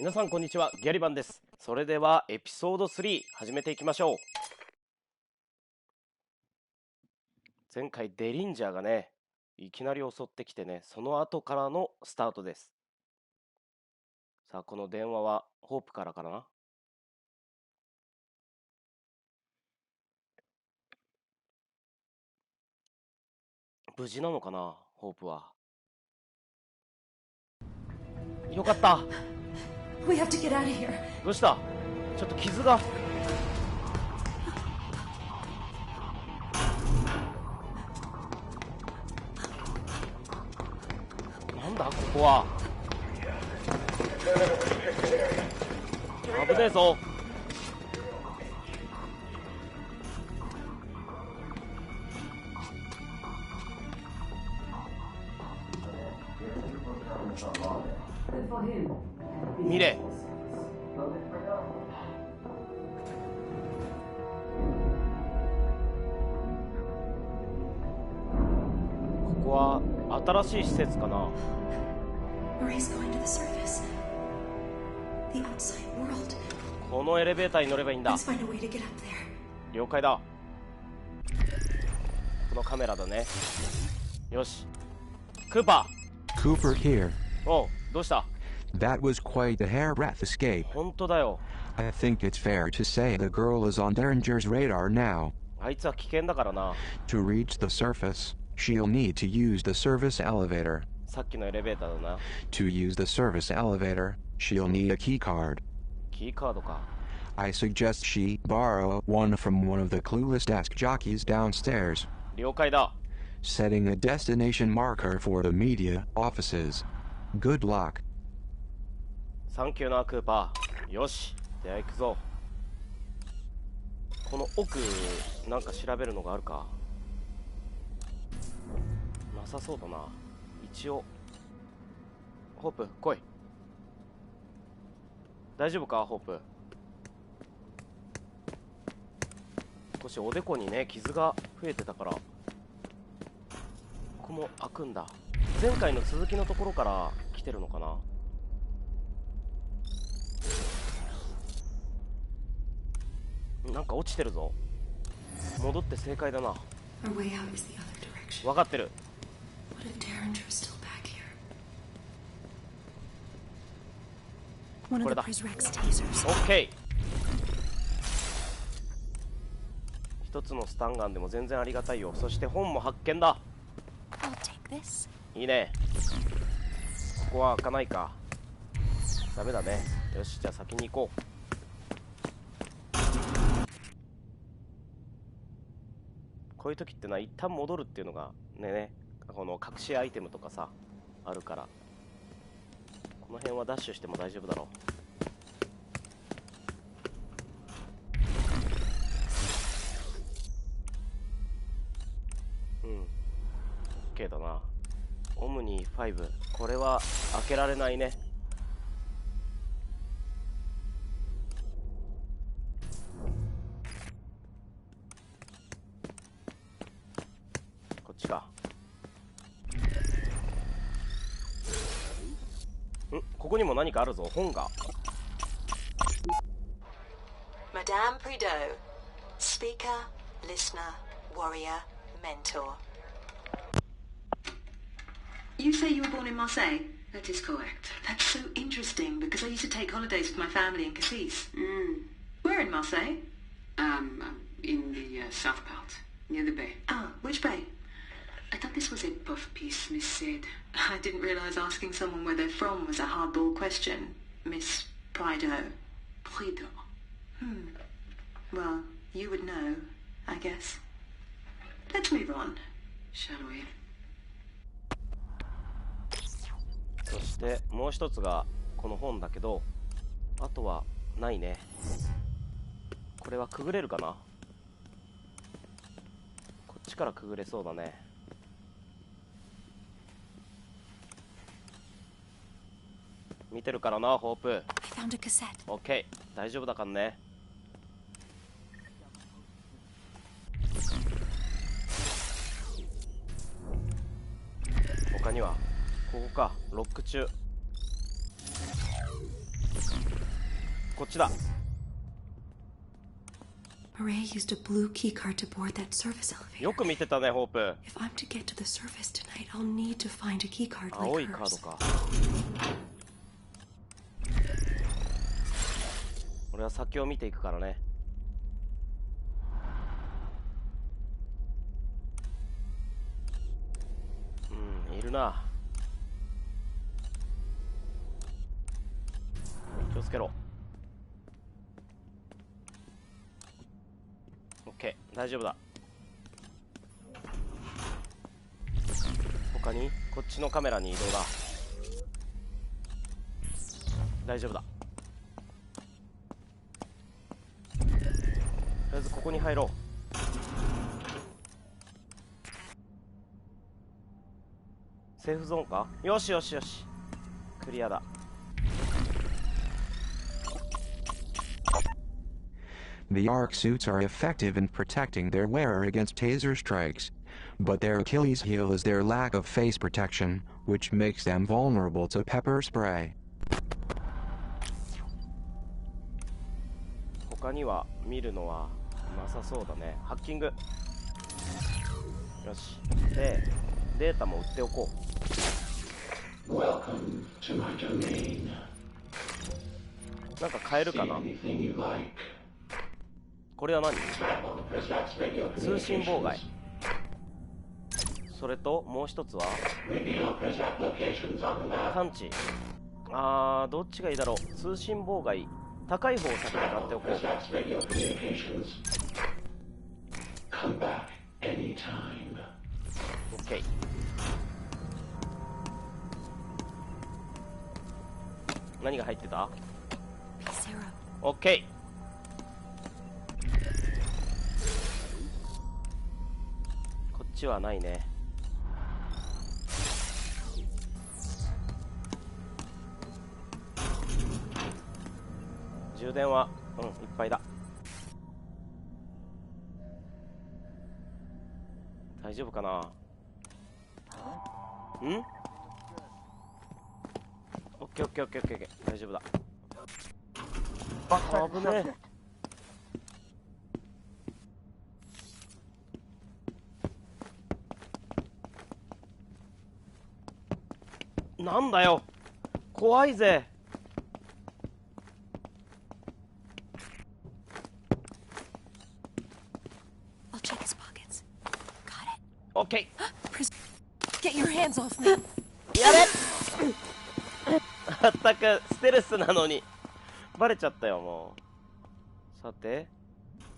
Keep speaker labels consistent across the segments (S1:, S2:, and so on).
S1: 皆さんこんにちは、ギャリバンです。それではエピソード3始めていきましょう。前回デリンジャーがね、いきなり襲ってきてね、その後からのスタートです。さあ、この電話はホープからかな。無事なのかな、ホープは。よかった。
S2: We have to get out of here.
S1: どうした？ちょっと傷が。なんだここは。危ねえぞ。見れ。ここは新しい施設かな。このエレベーターに乗ればいいんだ。了解だ。このカメラだね。よし。クーパ
S3: ー。Cooper here.
S1: おう、どうした
S3: ？That was quite a hair-breadth escape.
S1: 本当だよ。
S3: I think it's fair to say the girl is on Derringer's radar now.
S1: あいつは危険だからな。
S3: To reach the surface, she'll need to use the service elevator.
S1: さっきのエレベーターだな。
S3: To use the service elevator, she'll need a key card.
S1: キーカードか。
S3: I suggest she borrow one from one of the clueless desk jockeys downstairs.
S1: 了解だ。
S3: Setting a destination marker for the media offices. Good luck.
S1: サンキューな、クーパー。よし、では行くぞ。この奥なんか調べるのがあるか。なさそうだな。一応ホープ来い。大丈夫かホープ。少しおでこにね傷が増えてたから。ここも開くんだ。前回の続きのところから来てるのかな。なんか落ちてるぞ。戻って正解だな。分かってる。これだ。オッケー。一つのスタンガンでも全然ありがたいよ。そして本も発見だ。いいね。ここは開かないか。ダメだね。よし、じゃあ先に行こう。こういう時ってのは一旦戻るっていうのがね、この隠しアイテムとかさあるから、この辺はダッシュしても大丈夫だろう。OK だな。オムニー5、これは開けられないね。こっちか。ここにも何かあるぞ。本が。
S4: Madame Prideaux, speaker, listener, warrior, mentor. You say you were born in Marseille? That is correct. That's so interesting because I used to take holidays with my family in Cassis. Where in Marseille?
S5: In the south part, near the bay.
S4: Ah, which bay?
S5: I thought this was a puff piece, Miss Said.
S4: I didn't realise asking someone where they're from was a hardball question, Miss Prideaux.
S5: Prideaux.
S4: Well, you would know, I guess. Let's move on.
S5: Shall we?
S1: そしてもう一つがこの本だけど、あとはないね。これはくぐれるかな。こっちからくぐれそうだね。見てるからな、ホープ。オッケー、大丈夫だからね。他にはここか。ロック中。こっちだ。
S2: Maria used a blue keycard to board that service elevator.
S1: よく見てたねホープ。
S2: If I'm to get to the surface tonight, I'll need to find a keycard
S1: 青
S2: like
S1: いカード
S2: hers.
S1: か。俺は先を見ていくからね。うん、いるな。気をつけろ。オッケー、大丈夫だ。他にこっちのカメラに移動だ。大丈夫だ。とりあえずここに入ろう。セーフゾーンか。よしよしよし、クリアだ。
S3: The arc suits are effective in protecting their wearer against taser strikes, but their Achilles heel is their lack of face protection, which makes them vulnerable to pepper spray.
S1: 他には見るのはなさそうだね。ハッキング。よし。で、データも売っておこう。
S6: Welcome to my domain.
S1: なんか買えるかな。
S6: Anything you like.
S1: これは何？
S6: Presents radio
S1: 通信妨害。それともう一つは
S6: radio present locations on the map.
S1: 探知。どっちがいいだろう。通信妨害、高い方を先に買っておこう。
S6: Presents radio communications. Come back anytime.
S1: OK。何が入ってた？
S2: ps4。
S1: OK。こっちはないね。充電は、いっぱいだ。大丈夫かな。オッケーオッケーオッケーオッケー、大丈夫だ。危ねえ。なんだよ、怖いぜ。
S2: I'll check his pockets. Got it.
S1: オッケ
S2: Get your hands off me.
S1: ー。やれまったくステルスなのにバレちゃったよ。もうさて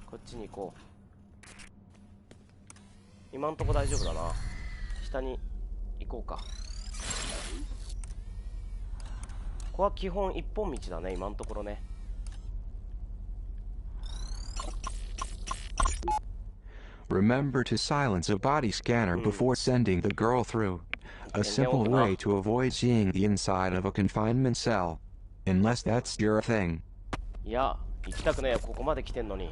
S1: こっちに行こう。今んとこ大丈夫だな。下に行こうか。ここは基本一本道だね、今のところね。
S3: Remember to silence a body scanner before sending the girl through. A simple way to avoid seeing the inside of a confinement cell. Unless that's your thing.
S1: いや、行きたくねえよ、ここまで来てんのに。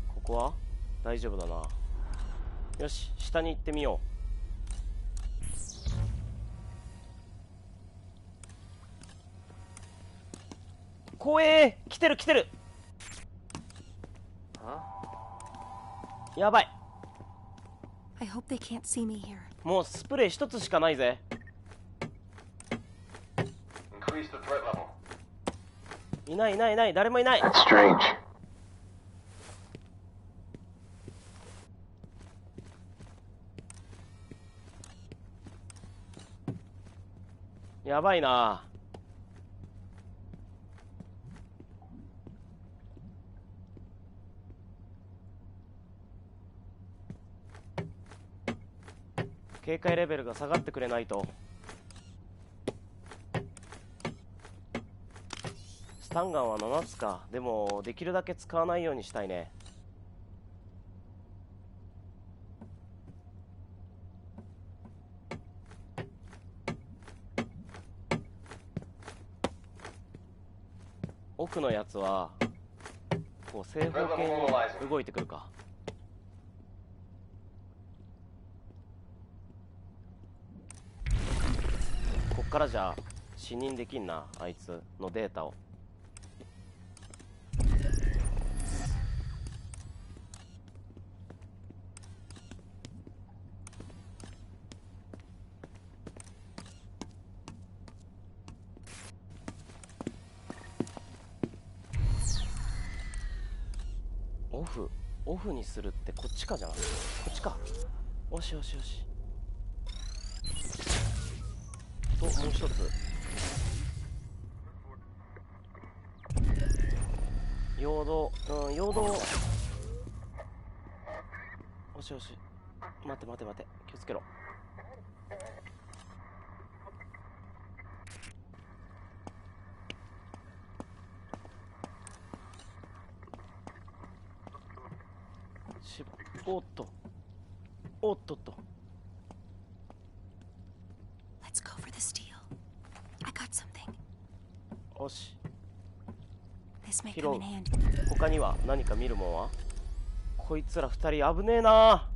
S1: ここは大丈夫だな。よし、下に行ってみよう。怖えー、来てる来てる。やばい。
S2: I hope they can't see me here.
S1: もうスプレー一つしかないぜ。
S6: Increase the threat level.
S1: いないいないいない、誰もいない。
S6: That's strange.
S1: やばいな。警戒レベルが下がってくれないと。スタンガンは7つか。でもできるだけ使わないようにしたいね。奥のやつはこう正方形に動いてくるか。こっからじゃあ視認できんな、あいつのデータを。オフにするってこっちかじゃん。こっちか。よしよしよし。ともう一つ、陽動、陽動。よしよし、待て待て待て、気をつけろ。おっとおっとっと。
S2: Let's go for the steel. I got something.
S1: よし、
S2: This may
S1: 拾
S2: come
S1: う
S2: in handy.
S1: 他には何か見るもんは。こいつら二人危ねえな。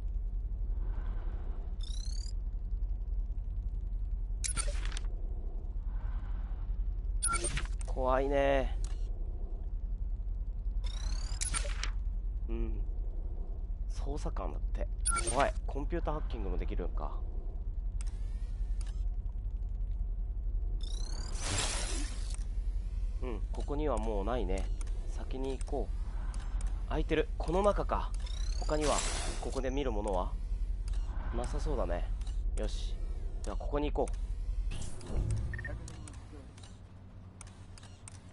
S1: 怖いね。うん、捜査官だって。怖い。コンピューターハッキングもできるんか。うん、ここにはもうないね。先に行こう。空いてる。この中か。他にはここで見るものはなさそうだね。よし、じゃあここに行こう。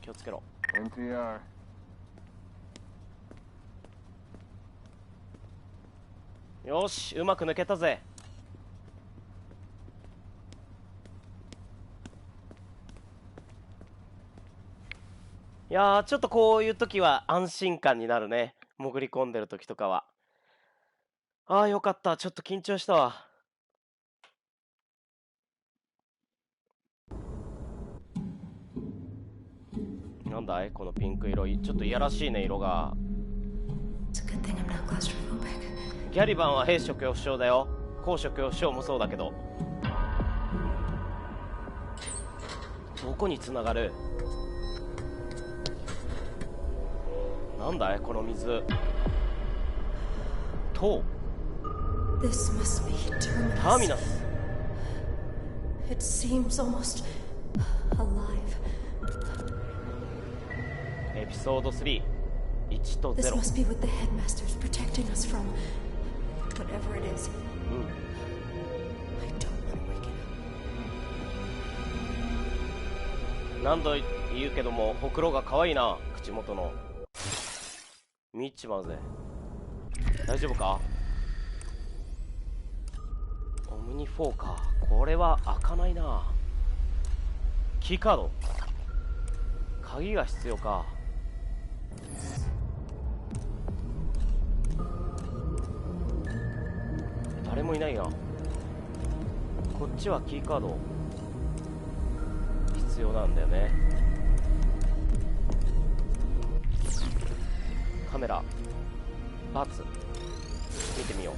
S1: 気をつけろ。
S7: NTR.
S1: よし、うまく抜けたぜ。いやー、ちょっとこういう時は安心感になるね。潜り込んでる時とかは。ああ、よかった。ちょっと緊張したわ。なんだいこのピンク色。ちょっといやらしいね、色が。
S2: It's a good thing I'm not claustrophobic.
S1: ギャリバンは兵所恐怖症だよ。高所恐怖症もそうだけど。どこにつながる。なんだいこの水。塔。
S2: This must be
S1: ターミ
S2: Terminus.
S1: ナス。
S2: It seems almost alive.
S1: エピソード3、1と
S2: This
S1: 0。
S2: must be what the headmaster's protecting us from. Whatever it is.
S1: うん。
S2: I don't want to wake it up.
S1: 何度言うけどもほくろが可愛いな、口元の。見ちまうぜ。大丈夫か。オムニ4か。これは開かないな。キーカード。鍵が必要か。誰もいないな。こっちはキーカード必要なんだよね。カメラバツ見てみよう。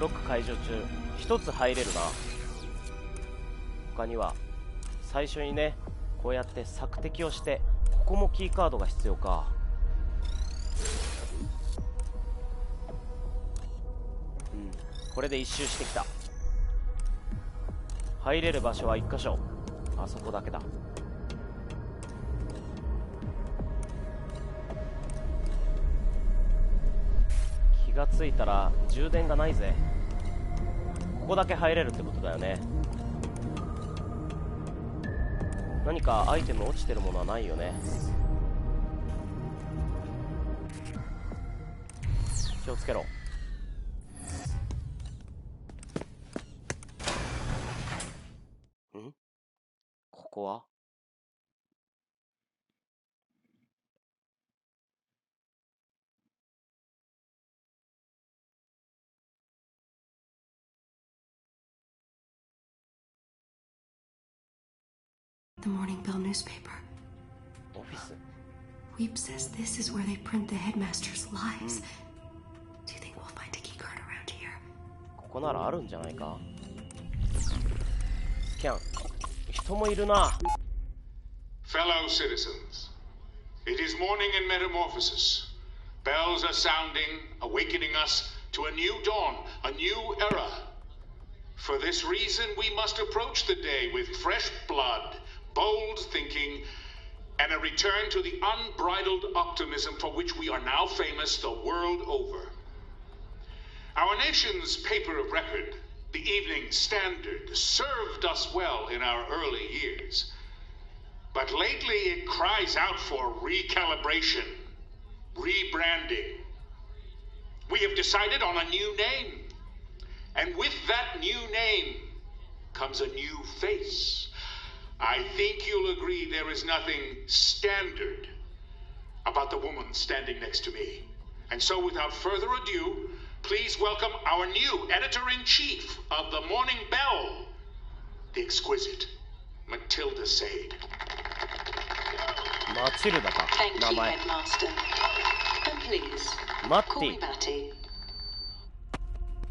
S1: ロック解除中。一つ入れるな。他には最初にね、こうやって索敵をして、ここもキーカードが必要か。うん、これで一周してきた。入れる場所は1箇所。あそこだけだ。気がついたら充電がないぜ。ここだけ入れるってことだよね。何かアイテム落ちてるものはないよね。気をつけろ。ん？ここは？
S2: The Morning Bell newspaper.
S1: オフィス
S2: Weep says this is where they print the headmaster's lies. Do you think we'll find a key card around here?
S1: ここならあるんじゃないか。スキャン。人もいるな。
S7: Fellow citizens, it is morning in Metamorphosis. Bells are sounding, awakening us to a new dawn, a new era. For this reason, we must approach the day with fresh blood, bold thinking, and a return to the unbridled optimism for which we are now famous the world over. Our nation's paper of record, the Evening Standard, served us well in our early years. But lately it cries out for recalibration, rebranding. We have decided on a new name. And with that new name comes a new face. I think you'll agree there is nothing standard about the woman standing next to me. And so without further ado, please welcome our new editor-in-chief of the Morning Bell, the exquisite Matilda Sade.
S1: マチルダか
S4: Thank
S1: 名
S4: you,
S1: 前。
S4: Headmaster. And please,
S1: マッ
S4: call
S1: テ
S4: me
S1: ィ。
S4: Matty.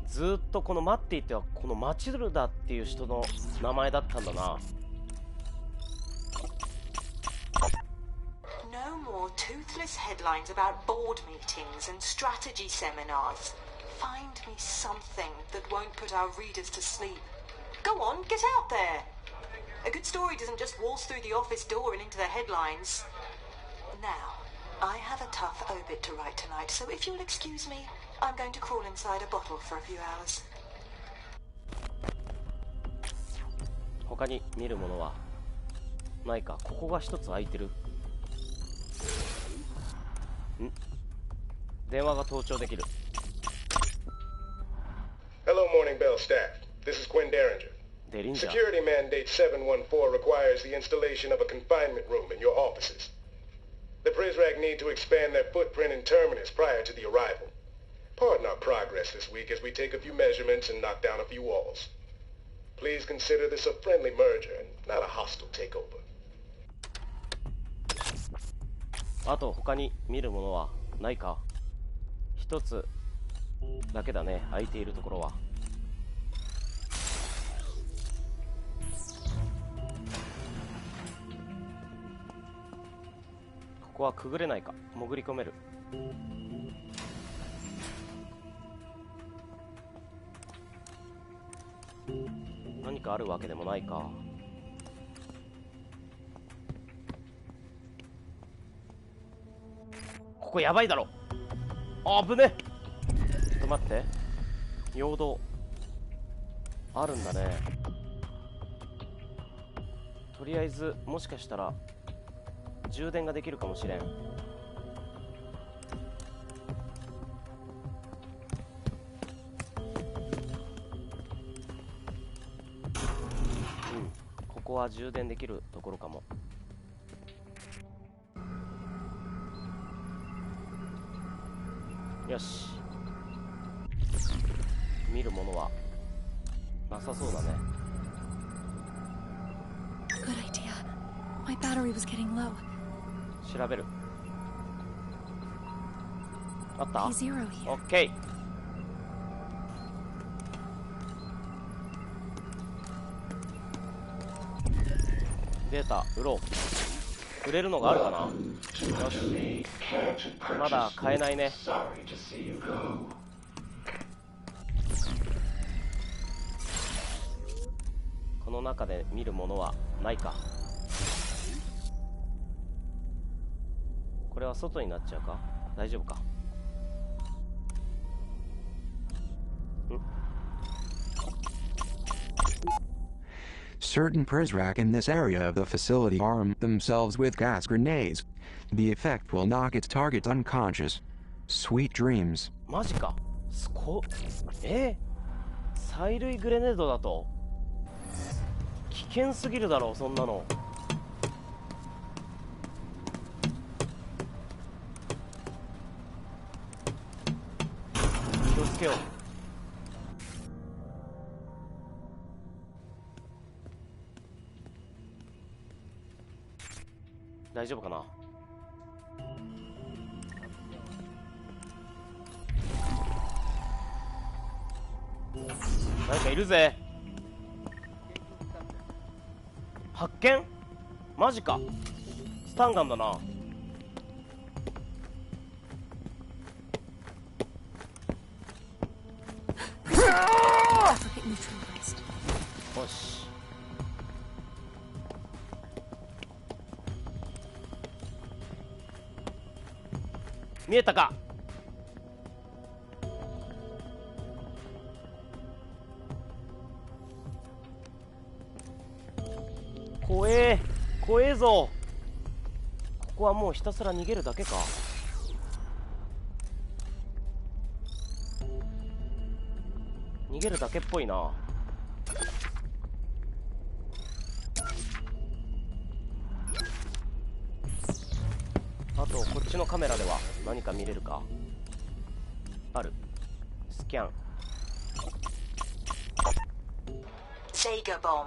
S1: ずーっとこのマッティってはこのマチルダっていう人の名前だったんだな。
S8: No more toothless headlines about board meetings and strategy seminars. Find me something that won't put our readers to sleep. Go on, get out there. A good story doesn't just waltz through the office door and into the headlines. Now, I have a tough obit to write tonight, so if you'll excuse me, I'm going to crawl inside a bottle for a few hours.
S1: 他に見るものはないか。ここが一つ空いてる。電話が盗聴できる。
S9: Hello, Morning Bell staff. This is Quinn Derringer.
S1: デリンジャー。
S9: Security Mandate 714 requires the installation of a confinement room in your offices. The Prizrak need to expand their footprint in Terminus prior to the arrival. Pardon our progress this week as we take a few measurements and knock down a few walls. Please consider this a friendly merger and not a hostile takeover.
S1: あと他に見るものはないか。一つだけだね、空いているところは。ここはくぐれないか。潜り込める。何かあるわけでもないか。ここやばいだろ。あぶね。ちょっと待って。陽動あるんだね。とりあえずもしかしたら充電ができるかもしれん。ここは充電できるところかも。よし、見るものはなさそうだね。
S2: Good idea. My battery was getting low.
S1: 調べる。あった？
S2: P0 here.
S1: オッケー。データ売ろう。売れるのがあるかな。よし、まだ買えないね。この中で見るものはないか。これは外になっちゃうか。大丈夫か。
S3: Certain Prizrak in this area of the facility arm themselves with gas grenades. The effect will knock its target unconscious. Sweet dreams.
S1: マジか。催涙グレネードだと危険すぎるだろう、そんなの。気をつけよう。大丈夫かな。何かいるぜ。発見？マジか。スタンガンだな。よし。見えたか。怖え怖えぞ。ここはもうひたすら逃げるだけか。逃げるだけっぽいな。あとこっちのカメラでは何か見れるか。ある。スキャン。
S8: Sega bomb.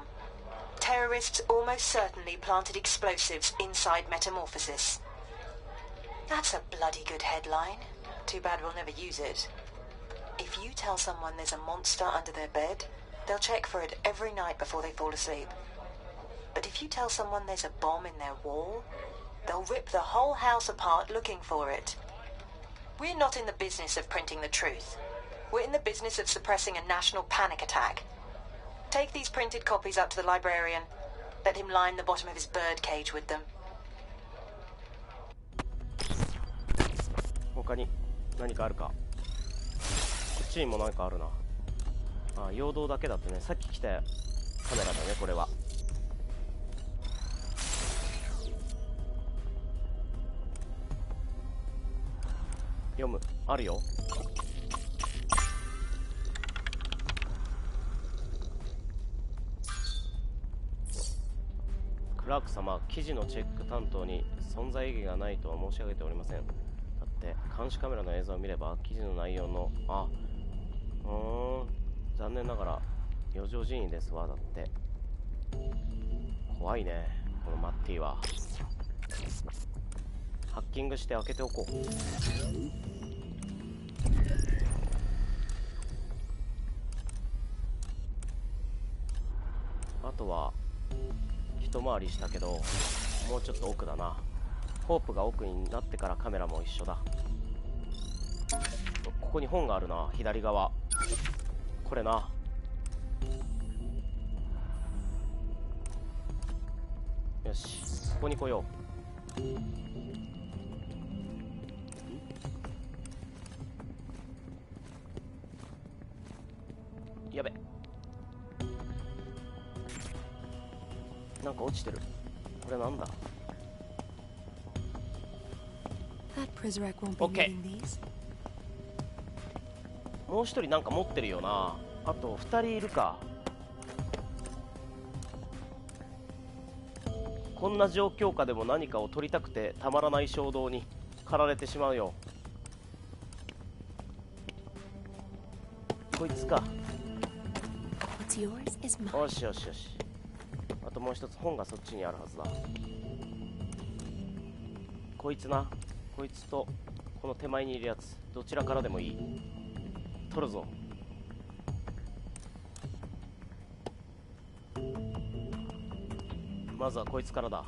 S8: Terrorists almost certainly planted explosives inside Metamorphosis. That's a bloody good headline. Too bad we'll never use it. If you tell someone there's a monster under their bed, they'll check for it every night before they fall asleep. But if you tell someone there's a bomb in their wall, they'll rip the whole house apart looking for it. We're not in the business of printing the truth. We're in the business of suppressing a national panic attack.Take these printed copies up to the librarian. Let him line the bottom of his bird cage with them.
S1: 他に何かあるか。こっちにも何かあるな。あ、陽動だけだってね。さっき来たカメラだね、これは。読む。あるよ。クラーク様、記事のチェック担当に存在意義がないとは申し上げておりません。だって監視カメラの映像を見れば記事の内容の残念ながら余剰人員ですわ。だって怖いね、このマッティは。ハッキングして開けておこう。あとは一回りしたけど、もうちょっと奥だな。ホープが奥になってからカメラも一緒だ。ここに本があるな、左側。これな。よし、ここに来よう。やべ、なんか落ちてる。これなんだ。オッケー。もう一人なんか持ってるよな。あと2人いるか。こんな状況下でも何かを取りたくてたまらない衝動に駆られてしまうよ。こいつか。よしよしよし。あともう一つ本がそっちにあるはずだ。こいつな。こいつとこの手前にいるやつ、どちらからでもいい。取るぞ。まずはこいつからだ。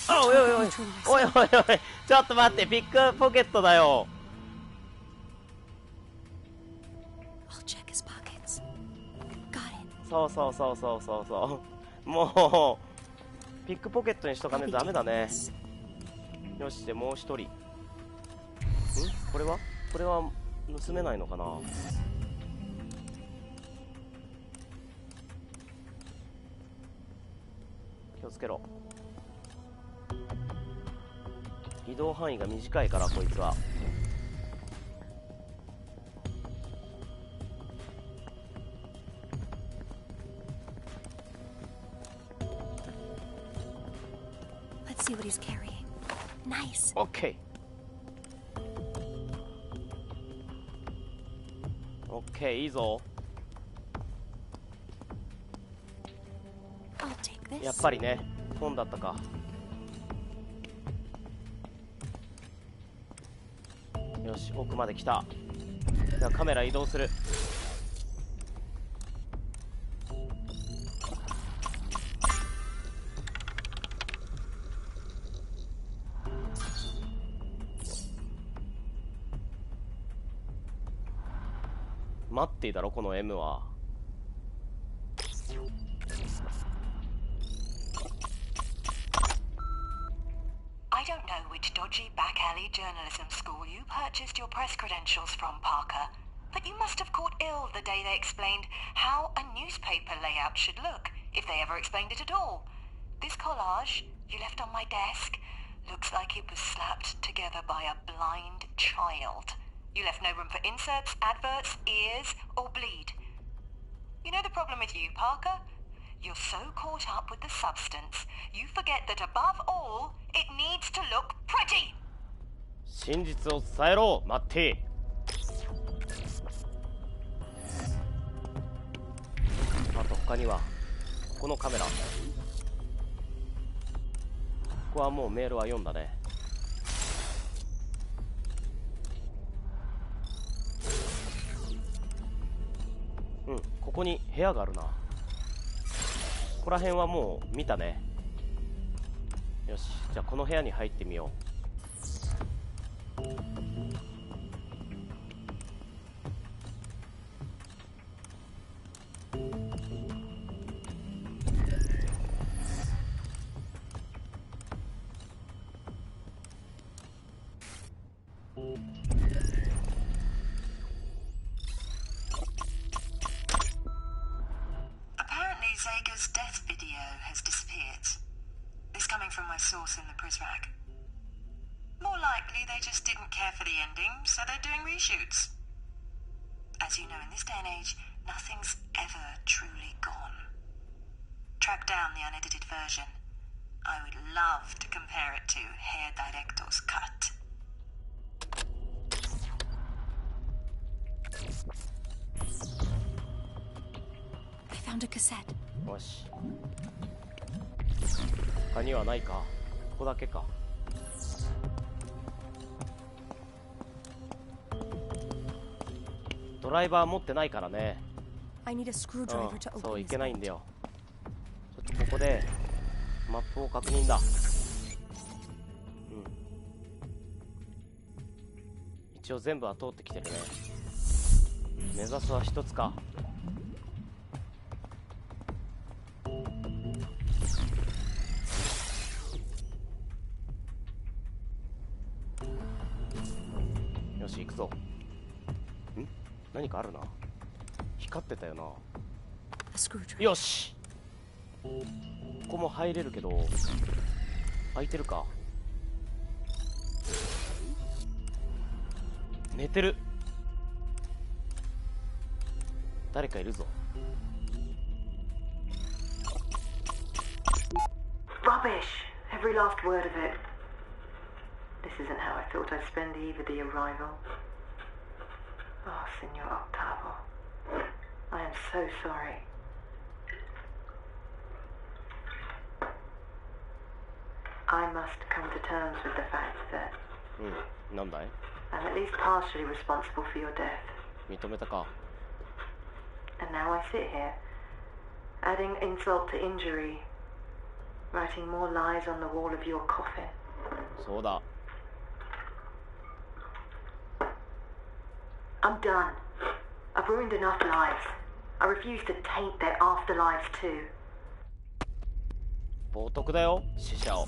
S1: あ、おいおいおいおいおいおい、ちょっと待って、ピックポケットだよ。そうそうそうそうそうそう。もうピックポケットにしとかねダメだね。よし、でもう一人。これは盗めないのかな。気をつけろ。移動範囲が短いからこいつは。
S2: See what he's carrying. Nice.
S1: Okay. Okay, いいぞ。
S2: I'll take
S1: やっぱりね、本だったか。よし、奥まで来た。じゃあカメラ移動する。待っていいだろこの M は。
S8: I don't know which dodgy back-alley journalism school you purchased your press credentials from, Parker, but you must have caught ill the day they explained how a newspaper layout should look, if they ever explained it at all. This collage you left on my desk looks like it was slapped together by a blind child. You left no room for inserts, adverts, ears, or bleed. You know the problem with you, Parker? You're so caught up with the substance, you forget that above all, it needs to look pretty!
S1: 真実を伝えろ、待って。あと他には、このカメラ。ここはもうメールは読んだね。うん、ここに部屋があるな。ここら辺はもう見たね。よし、じゃあこの部屋に入ってみよう。
S8: Zega's death video has disappeared. This coming from my source in the Prisrag. More likely they just didn't care for the ending, so they're doing reshoots. As you know, in this day and age, nothing's ever truly gone. Track down the unedited version. I would love to compare it to Hair Director's cut.
S2: I found a cassette.
S1: よし。他にはないか。ここだけか。ドライバー持ってないからね。そういけないんだよ。ちょっとここでマップを確認だ。一応全部は通ってきてるね。目指すは一つか。よし行くぞ。ん？何かあるな。光ってたよな。よし。ここも入れるけど開いてるか。寝てる。誰かいるぞ。
S8: Rubbish! Every last word of it. This isn't how I thought I'd spend the eve of the arrival. Oh, Senor Octavo. I am so sorry. I must come to terms with the fact that
S1: なんだい?
S8: I'm at least partially responsible for your death.
S1: 認めたか。
S8: And now I sit here, adding insult to injury, writing more lies on the wall of your coffin.
S1: そうだ。
S8: I'm done. I've ruined enough lives. I refuse to taint their afterlives too.
S1: 冒涜だよ、死者を。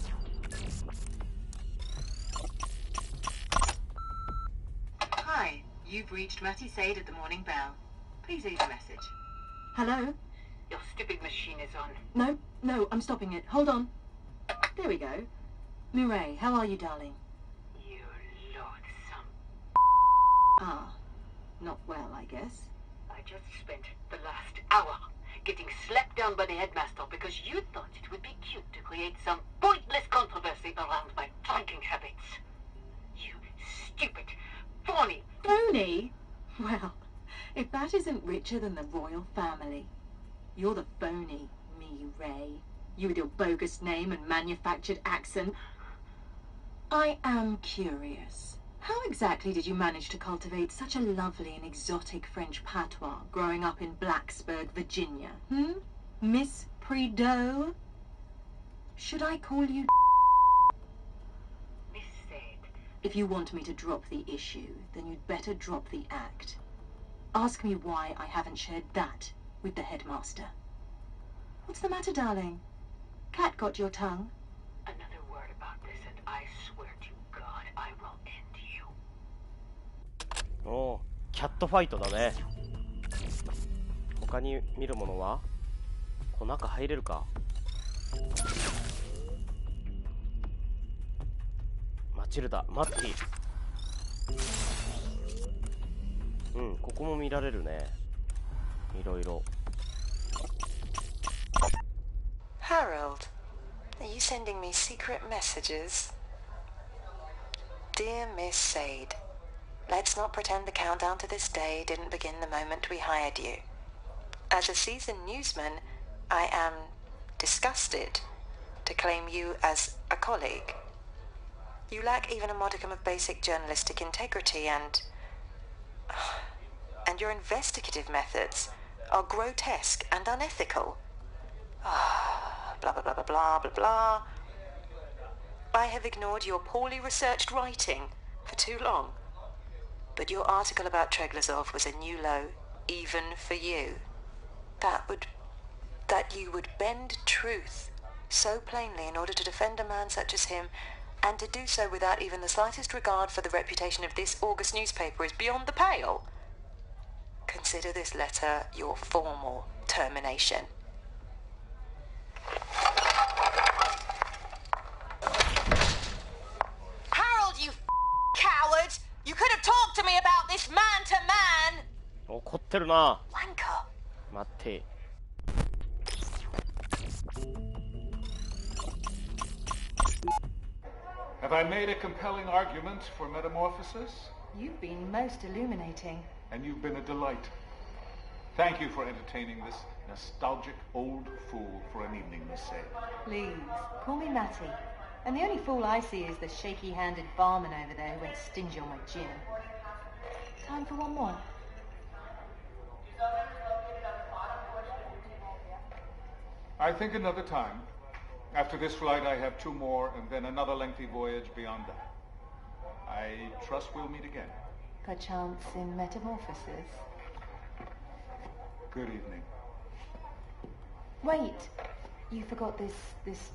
S4: Hi, you've reached Matty Sade at the Morning Bell. Please leave a message.
S10: Hello?
S4: Your stupid machine is on.
S10: No, I'm stopping it. Hold on. There we go. Murray, how are you, darling?
S4: You loathsome.
S10: Ah, not well, I guess.
S4: I just spent the last hour getting slapped down by the headmaster because you thought it would be cute to create some pointless controversy around my drinking habits. You stupid, phony...
S10: Phony? Well, if that isn't richer than the royal family. You're the phony, me, Ray. You with your bogus name and manufactured accent. I am curious. How exactly did you manage to cultivate such a lovely and exotic French patois growing up in Blacksburg, Virginia? Miss Prideaux? Should I call you
S4: Miss said.
S10: If you want me to drop the issue, then you'd better drop the act. Ask me why I haven't shared that with the headmaster. What's the matter, darling? Cat got your tongue?
S4: Another word about this and I swear to God I will end you.
S1: おー、キャットファイトだね。他に見るものは？この中入れるか？マチルダ、マッティ。うん、ここも見られるね。いろいろ。
S8: Harold, are you sending me secret messages? Dear Miss Sade, let's not pretend the countdown to this day didn't begin the moment we hired you. As a seasoned newsman, I am disgusted to claim you as a colleague. You lack even a modicum of basic journalistic integrity and your investigative methods are grotesque and unethical. Blah, blah, blah, blah, blah, blah, blah. I have ignored your poorly researched writing for too long. But your article about Treglazov was a new low, even for you. That you would bend truth so plainly in order to defend a man such as him, and to do so without even the slightest regard for the reputation of this August newspaper is beyond the pale. Consider this letter your formal termination. Harold, you coward! You could have talked to me about this man to man!
S1: 怒ってるな。
S8: Wanker.
S1: 待って。
S11: Have I made a compelling argument for metamorphosis?
S10: You've been most illuminating.
S11: And you've been a delight. Thank you for entertaining this nostalgic old fool for an evening, Miss Sade.
S10: Please, call me Matty. And the only fool I see is the shaky-handed barman over there who went stingy on my gin. Time for one more.
S11: I think another time. After this flight, I have 2 more, and then another lengthy voyage beyond that. I trust we'll meet again.
S10: Perchance in metamorphosis.
S11: Good evening.
S10: Wait, you forgot this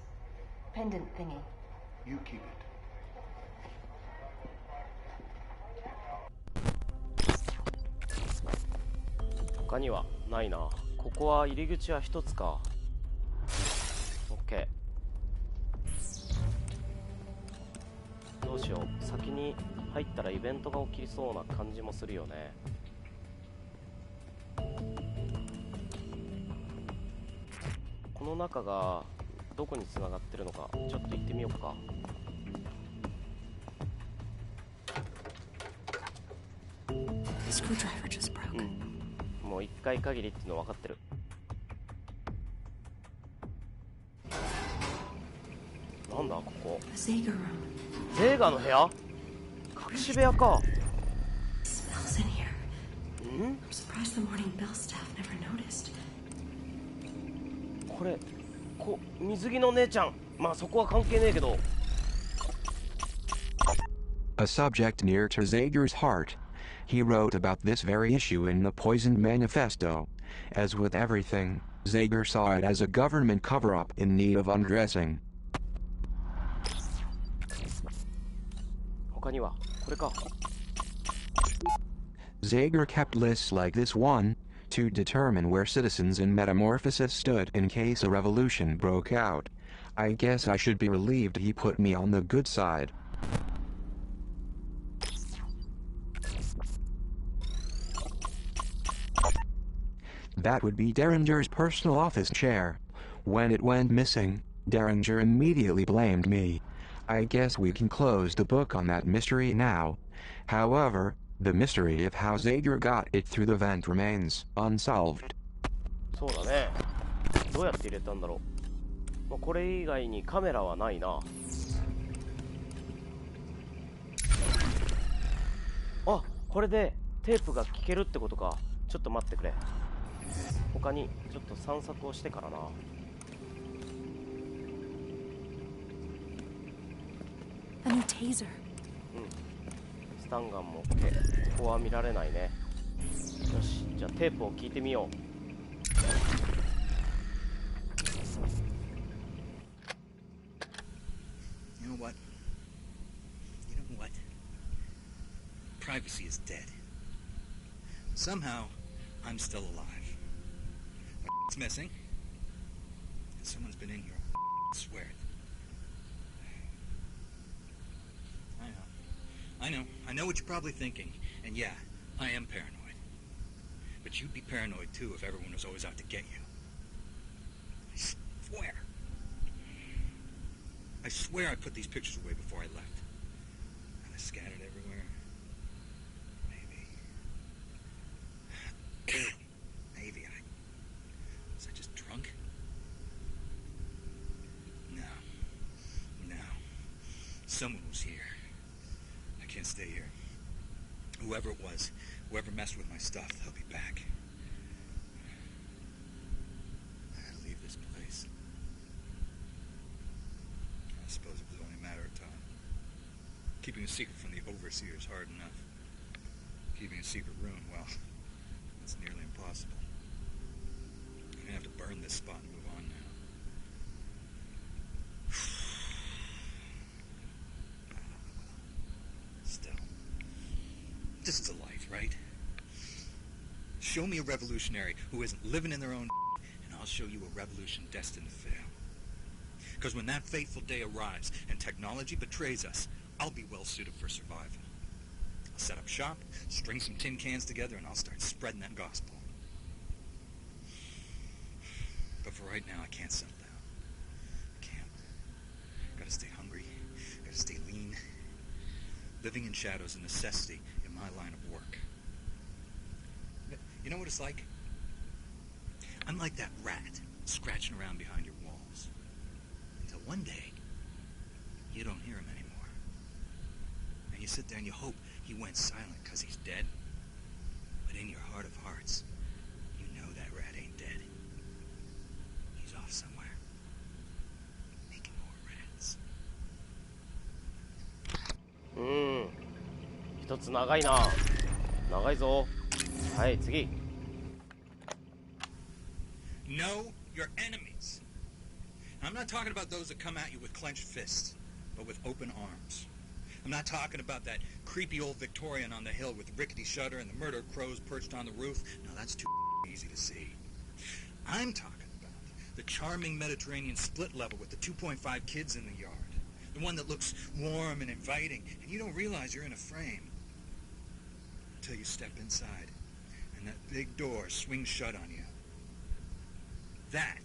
S10: pendant thingy.
S11: You keep it.
S1: 他にはないな。ここは入り口は一つか。OK。どうしよう。先に入ったらイベントが起きそうな感じもするよね。この中がどこに繋がってるのかちょっと行ってみようか。もう1回限りっていうの分かってる。なんだここ。ゼーガの部屋？隠し部屋か。ん？これ水着の姉ちゃん。まあそこは関係ねえけど。
S3: A subject near to Zager's heart. He wrote about this very issue in the Poisoned Manifesto. As with everything, Zager saw it as a government cover-up in need of undressing.
S1: 他にはこれか。
S3: Zager kept lists like this one to determine where citizens in Metamorphosis stood in case a revolution broke out. I guess I should be relieved he put me on the good side. That would be Derringer's personal office chair. When it went missing, Derringer immediately blamed me. I guess we can close the book on that mystery now. However, the mystery of how Zager got it through the vent remains unsolved.
S1: そうだね。どうやって入れたんだろう。これ以外にカメラはないな。あ、これでテープが聞けるってことか。ちょっと待ってくれ。他にちょっと散策をしてからな。
S2: A new taser.
S1: スタンガンも OK。ここは見られないね。よし、じゃあテープを聞いてみよう。
S12: You know what? Privacy is dead. Somehow, I'm still alive. It's missing. Someone's been in here. I swear it. I know what you're probably thinking. And yeah, I am paranoid. But you'd be paranoid too if everyone was always out to get you. I swear I put these pictures away before I left. And I scattered everywhere. Maybe was I just drunk? No. Someone was here. I can't stay here. Whoever it was, whoever messed with my stuff, they'll be back. I had to leave this place. I suppose it was only a matter of time. Keeping a secret from the overseer is hard enough. Keeping a secret room, well, it's nearly impossible. I'm gonna have to burn this spot and move on now. Still, this is a life, right? Show me a revolutionary who isn't living in their own and I'll show you a revolution destined to fail. Because when that fateful day arrives and technology betrays us, I'll be well suited for survival. I'll set up shop, string some tin cans together, and I'll start spreading that gospel. But for right now, I can't settle down. I can't. Gotta stay hungry. Gotta stay lean. Living in shadow is a necessity in my line of work. You know what it's like? I'm like that rat scratching around behind your walls. Until one day, you don't hear him anymore. And you sit there and you hope he went silent because he's dead. But in your heart of hearts, you know that rat ain't dead. He's off somewhere. Making more rats.
S1: 一つ長いな。長いぞ。はい、次。
S12: Know your enemies. I'm not talking about those that come at you with clenched fists, but with open arms. I'm not talking about that creepy old Victorian on the hill with the rickety shutter and the murder crows perched on the roof. No, that's too easy to see. I'm talking about the charming Mediterranean split level with the 2.5 kids in the yard. The one that looks warm and inviting, and you don't realize you're in a frame until you step inside and that big door swings shut on you. That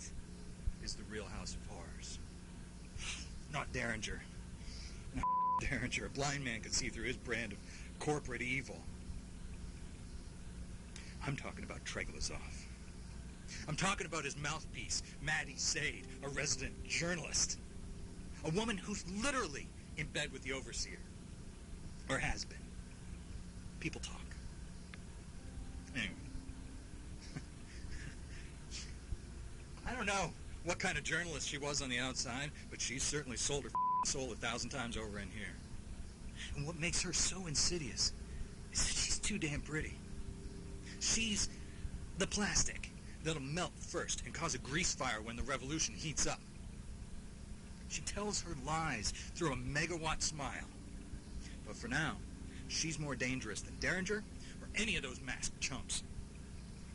S12: is the real House of Horrors. Not Derringer. No, Derringer, a blind man could see through his brand of corporate evil. I'm talking about Treglazov. I'm talking about his mouthpiece, Maddie Sade, a resident journalist. A woman who's literally in bed with the overseer. Or has been. People talk. Anyway. I don't know what kind of journalist she was on the outside, but she's certainly sold her soul 1,000 times over in here. And what makes her so insidious is that she's too damn pretty. She's the plastic that'll melt first and cause a grease fire when the revolution heats up. She tells her lies through a megawatt smile. But for now, she's more dangerous than Derringer or any of those masked chumps.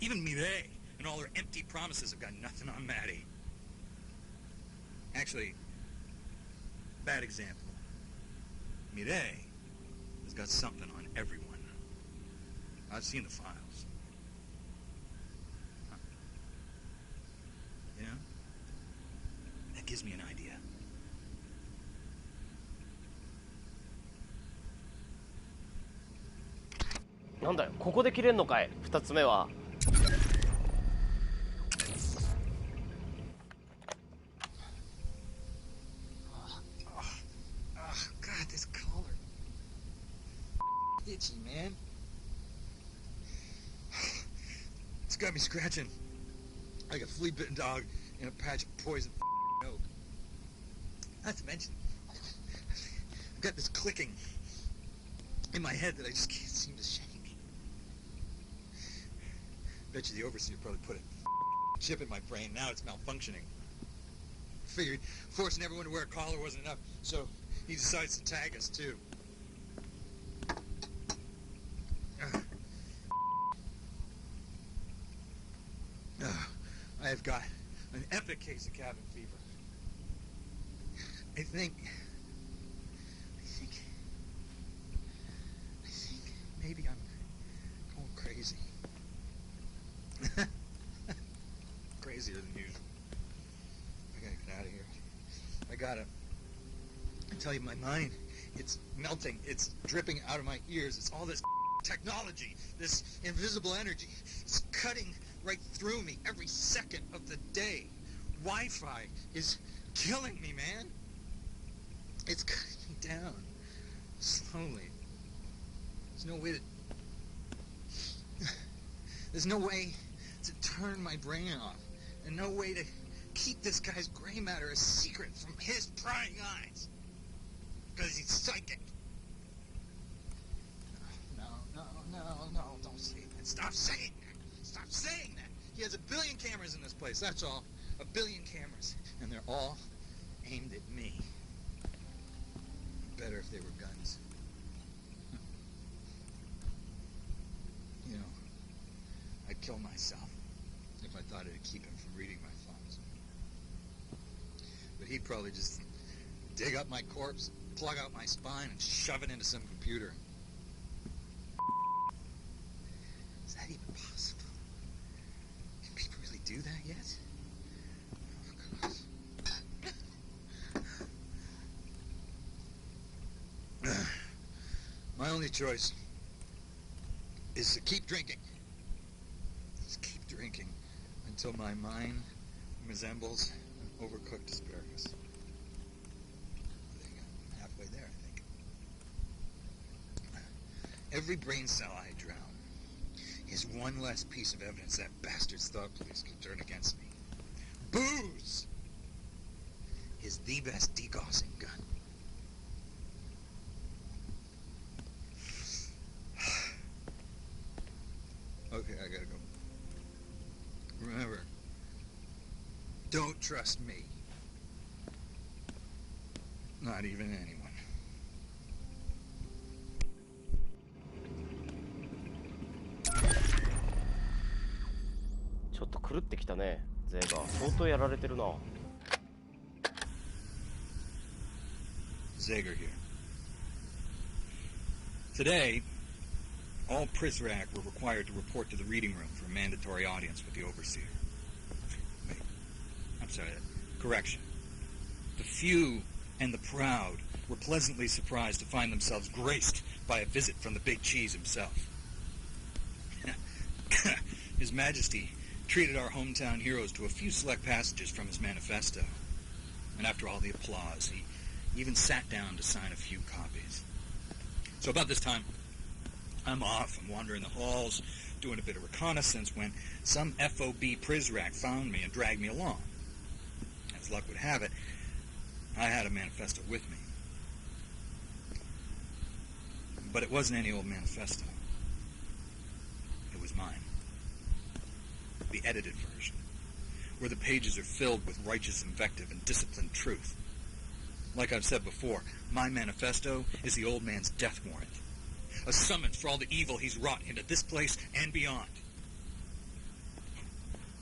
S12: Even Mireille and all her empty promises have got nothing on Maddie. Actually, bad example. Mireille has got something on everyone. I've seen the files. Huh. You know? That gives me an idea.
S1: なんだよ、ここで切れんのかい。2つ目は
S12: itchy, man. It's got me scratching like a flea-bitten dog in a patch of poison oak. Not to mention, I've got this clicking in my head that I just can't seem to shake. Bet you the overseer probably put a chip in my brain. Now it's malfunctioning. Figured forcing everyone to wear a collar wasn't enough, so he decides to tag us too. I have got an epic case of cabin fever. I think maybe I'm going crazy. Crazier than usual. I gotta get out of here. I tell you, my mind, it's melting. It's dripping out of my ears. It's all this technology, this invisible energy. It's cutting right through me every second of the day. Wi-Fi is killing me, man. It's cutting me down slowly. There's no way to turn my brain off, and no way to keep this guy's gray matter a secret from his prying eyes, because he's psychic. No, don't say that. Stop saying that. Stop saying that. He has 1 billion cameras in this place, that's all. 1 billion cameras, and they're all aimed at me. Better if they were guns. You know, I'd kill myself if I thought it'd keep him from reading my thoughts. But he'd probably just dig up my corpse, plug out my spine, and shove it into some computer. Is that even possible? Can people really do that yet? Oh, God. My only choice is to keep drinking. Just keep drinking until my mind resembles an overcooked asparagus. I think I'm halfway there, I think. Every brain cell I drown is one less piece of evidence that bastard's thought police can turn against me. Booze is the best degaussing gun. Okay, I gotta go. Remember, don't trust me. Not even anyone.
S1: ちょっと狂ってきたね、ゼーガ。相当やられてるな。
S12: Zager here. Today, all Prizrak were required to report to the reading room for a mandatory audience with the overseer. Wait, I'm sorry, correction. The few and the proud were pleasantly surprised to find themselves graced by a visit from the big cheese himself. His Majesty treated our hometown heroes to a few select passages from his manifesto. And after all the applause, he even sat down to sign a few copies. So about this time, I'm off. I'm wandering the halls, doing a bit of reconnaissance when some FOB Prizrak found me and dragged me along. As luck would have it, I had a manifesto with me. But it wasn't any old manifesto. It was mine. The edited version, where the pages are filled with righteous invective and disciplined truth. Like I've said before, my manifesto is the old man's death warrant. A summons for all the evil he's wrought into this place and beyond.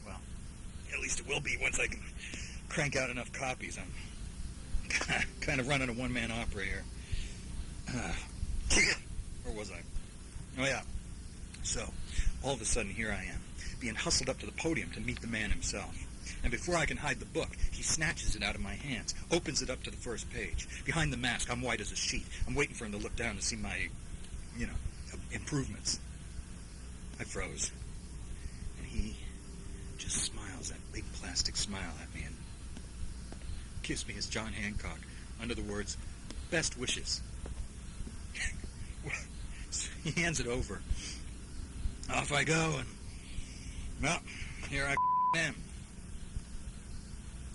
S12: Well, at least it will be once I can crank out enough copies. I'm kind of running a one-man opera here. Where was I? Oh, yeah. So, all of a sudden, here I am, being hustled up to the podium to meet the man himself. And before I can hide the book, he snatches it out of my hands, opens it up to the first page. Behind the mask, I'm white as a sheet. I'm waiting for him to look down to see my, improvements. I froze. And he just smiles, that big plastic smile at me, and kissed me as John Hancock, under the words, "Best wishes." He hands it over. Off I go, and, well, here I am.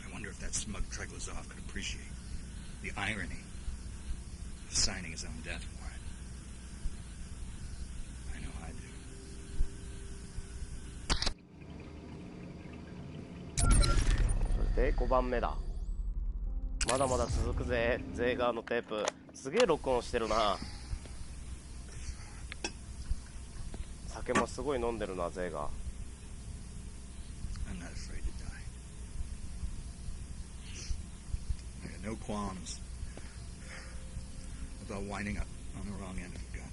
S12: I wonder if that smug Treglazov could appreciate the irony of signing his own death warrant. I know I do.
S1: それで5番目だ。まだまだ続くぜ。ゼーガーのテープすげえ録音してるな。酒もすごい飲んでるな、ゼーガー。
S12: I'm not afraid to die. I got no qualms about winding up on the wrong end of a gun.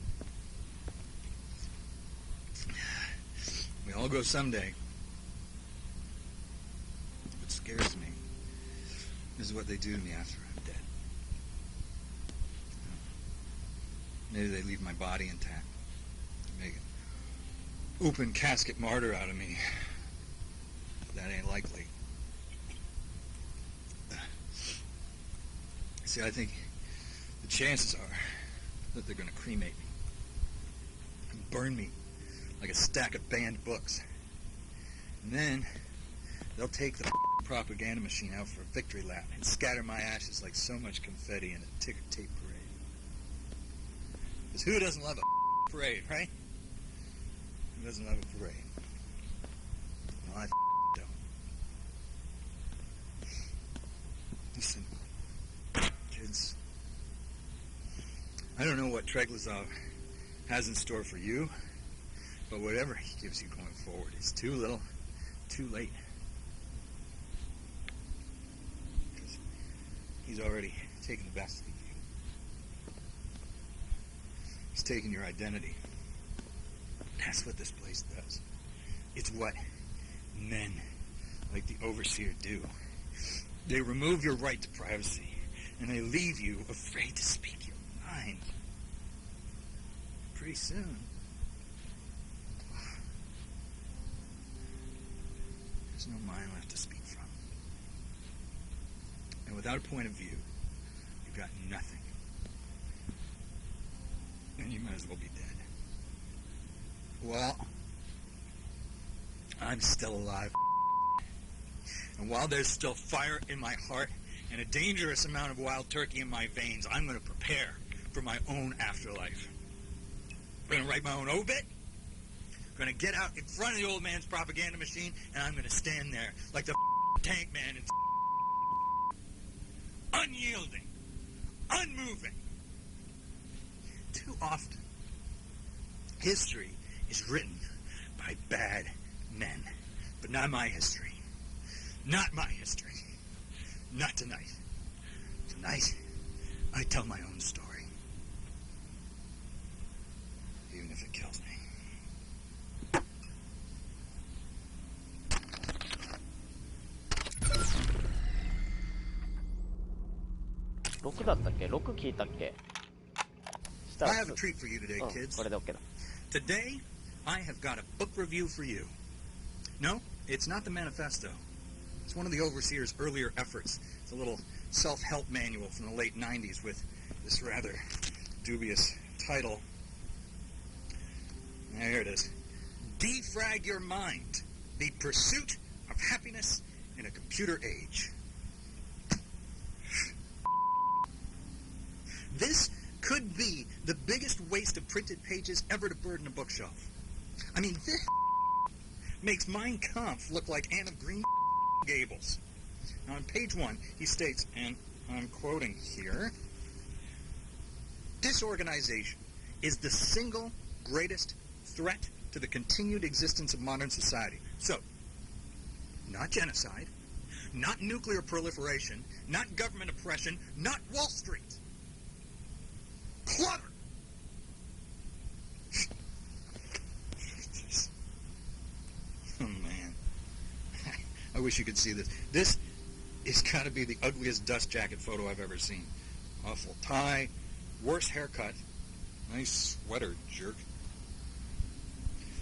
S12: We all go someday. What scares me is what they do to me after I'm dead. Maybe they leave my body intact. Make an open casket martyr out of me. That ain't likely. See, I think the chances are that they're going to cremate me and burn me like a stack of banned books. And then they'll take the propaganda machine out for a victory lap and scatter my ashes like so much confetti in a ticker tape parade. Because who doesn't love a parade, right? Who doesn't love a parade? Well, I don't. Listen, kids, I don't know what Treglazov has in store for you, but whatever he gives you going forward is too little, too late. Because he's already taken the best of you. He's taken your identity. That's what this place does. It's what men like the Overseer do. They remove your right to privacy, and they leave you afraid to speak your mind. Pretty soon, there's no mind left to speak from. And without a point of view, you've got nothing. And you might as well be dead. Well, I'm still alive. And while there's still fire in my heart and a dangerous amount of wild turkey in my veins, I'm going to prepare for my own afterlife. I'm going to write my own obit. I'm going to get out in front of the old man's propaganda machine, and I'm going to stand there like the tank man and unyielding, unmoving. Too often, history is written by bad men, but not my history. Not my history. Not tonight. Tonight, I tell my own story. Even if it kills me.
S1: 6だったっけ ?6 聞いたっけ
S12: I have a treat for you today, kids.
S1: これで OK だ。
S12: Today, I have got a book review for you. No, it's not the manifesto. It's one of the Overseer's earlier efforts. It's a little self-help manual from the late 90s with this rather dubious title. There it is. Defrag Your Mind, the Pursuit of Happiness in a Computer Age. This could be the biggest waste of printed pages ever to burden a bookshelf. I mean, this makes Mein Kampf look like Anne of Green Gables. Now, on page 1, he states, and I'm quoting here, disorganization is the single greatest threat to the continued existence of modern society. So, not genocide, not nuclear proliferation, not government oppression, not Wall Street. Clutter! Oh, man. I wish you could see this. This has got to be the ugliest dust jacket photo I've ever seen. Awful tie, worse haircut, nice sweater, jerk.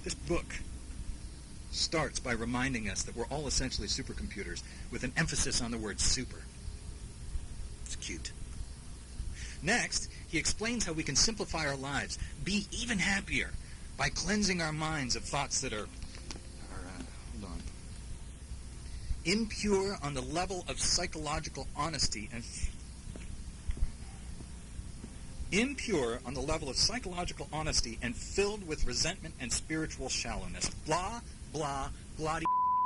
S12: This book starts by reminding us that we're all essentially supercomputers with an emphasis on the word super. It's cute. Next, he explains how we can simplify our lives, be even happier, by cleansing our minds of thoughts that are impure on the level of psychological honesty and filled with resentment and spiritual shallowness. Blah, blah, blah,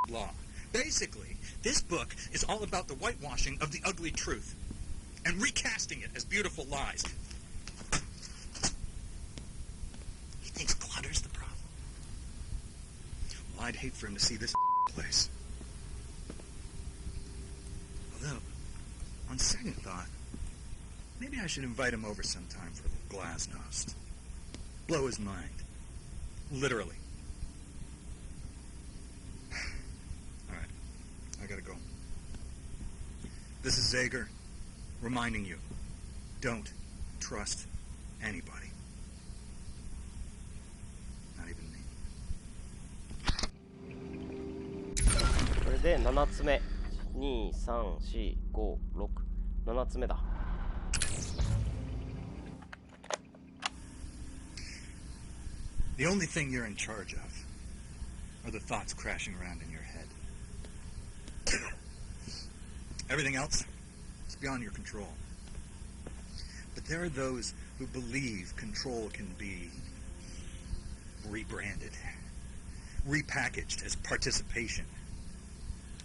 S12: blah. Basically, this book is all about the whitewashing of the ugly truth and recasting it as beautiful lies. He thinks clutter's the problem. Well, I'd hate for him to see this place. Although, on second thought, maybe I should invite him over sometime for a little glasnost. Blow his mind. Literally. Alright, I gotta go. This is Zager, reminding you, don't trust anybody. Not even me.
S1: これで7つ目。2、3、4、5、6、7つ目だ。
S12: The only thing you're in charge of are the thoughts crashing around in your head. Everything else is beyond your control. But there are those who believe control can be rebranded, repackaged as participation.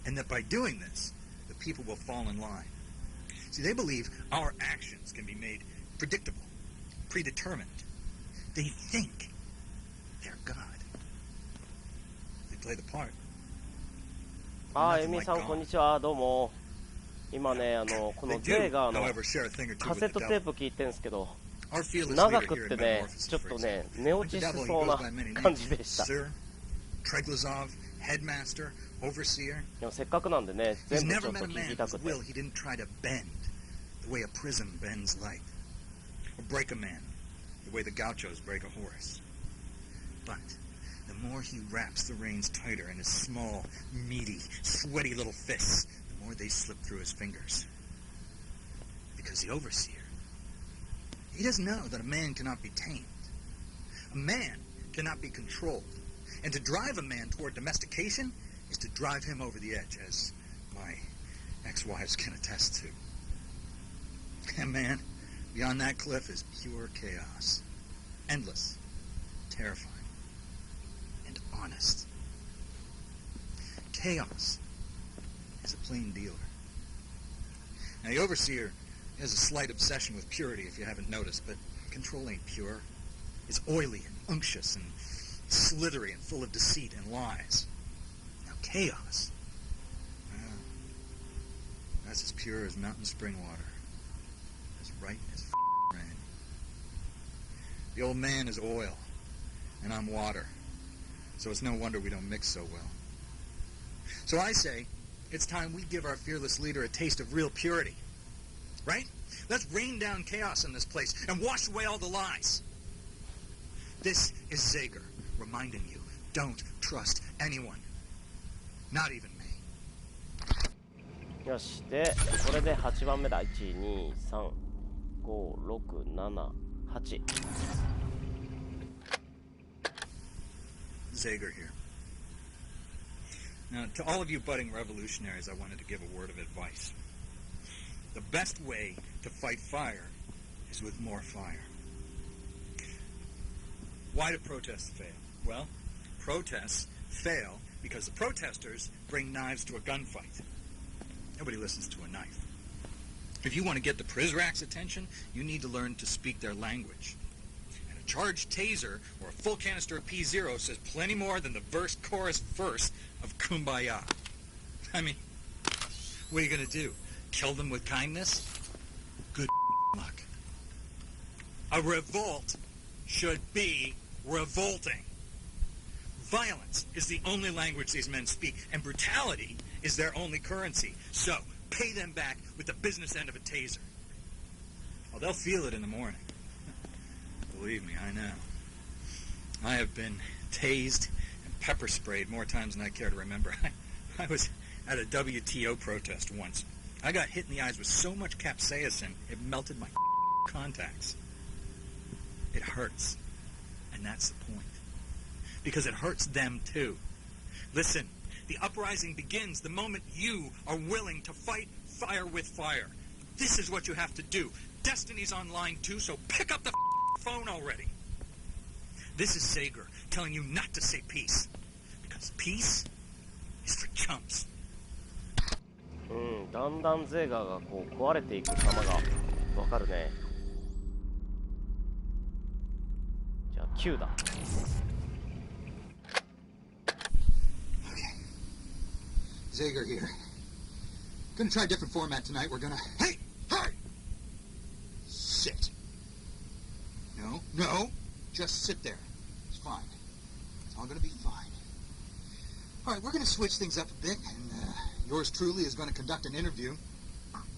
S12: And that by doing this, the people will fall in line. See, they believe our actions can be made predictable, predetermined. They think they're God. They play the part.
S1: エミさんこんにちは、どうも。今ね、このゼーガーのカセットテープ聞いてるんですけど、長くってね、ちょっとね、寝落ちしそうな感じでした。
S12: Headmaster, overseer.
S1: でもせっかくなんでね、全部ちょっと聞きたくて。
S12: He didn't try to bend the way a prism bends light, or break a man the way the gauchos break a horse. But the more he wraps the reins tighter in his small, meaty, sweaty little fists, the more they slip through his fingers. Because the overseer, he doesn't know that a man cannot be tamed. A man cannot be controlled. And to drive a man toward domestication is to drive him over the edge, as my ex-wives can attest to. And man, beyond that cliff is pure chaos. Endless, terrifying, and honest. Chaos is a plain dealer. Now, the overseer has a slight obsession with purity, if you haven't noticed, but control ain't pure. It's oily and unctuous and slithery and full of deceit and lies. Now, chaos, that's as pure as mountain spring water, as right as rain. The old man is oil, and I'm water, so it's no wonder we don't mix so well. So I say, it's time we give our fearless leader a taste of real purity, right? Let's rain down chaos in this place and wash away all the lies. This is Zager, reminding you, don't trust anyone. Not even me.
S1: よし、で、これで8番目だ。1、2、3、5、6、7、8。
S12: Zager here. Now, to all of you budding revolutionaries, I wanted to give a word of advice. The best way to fight fire is with more fire. Why do protests fail? Well, protests fail because the protesters bring knives to a gunfight. Nobody listens to a knife. If you want to get the Prizrak's attention, you need to learn to speak their language. And a charged taser or a full canister of ps4 says plenty more than the verse, chorus, verse of Kumbaya. I mean, what are you going to do? Kill them with kindness? Good luck. A revolt should be revolting. Violence is the only language these men speak, and brutality is their only currency. So, pay them back with the business end of a taser. Well, they'll feel it in the morning. Believe me, I know. I have been tased and pepper sprayed more times than I care to remember. I was at a WTO protest once. I got hit in the eyes with so much capsaicin, it melted my contacts. It hurts. And that's the point. Because it hurts them too. Listen, the uprising begins the moment you are willing to fight fire with fire. This is what you have to do. Destiny's online too, so pick up the phone already. This is Sager telling you not to say peace. Because peace is for chumps.
S1: だんだんゼーガーがこう壊れていく様がわかるね。じゃあ9だ。
S12: Zager here. Gonna try a different format tonight. We're gonna... Hey! Hey! Sit. No. Just sit there. It's fine. It's all gonna be fine. Alright, we're gonna switch things up a bit, and yours truly is gonna conduct an interview.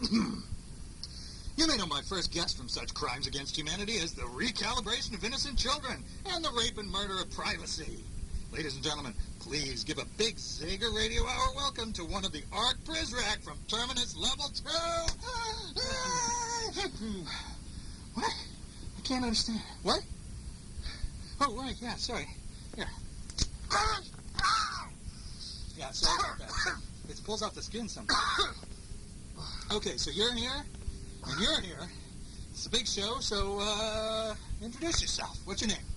S12: You may know my first guest from such crimes against humanity as the recalibration of innocent children and the rape and murder of privacy. Ladies and gentlemen, please give a big Zager Radio Hour welcome to one of the Arc Prizrak from Terminus Level 2. What? I can't understand. What? Oh, right, yeah, sorry. Here. Yeah, sorry about that. It pulls off the skin sometimes. Okay, so you're here, and you're here. It's a big show, so, introduce yourself. What's your name?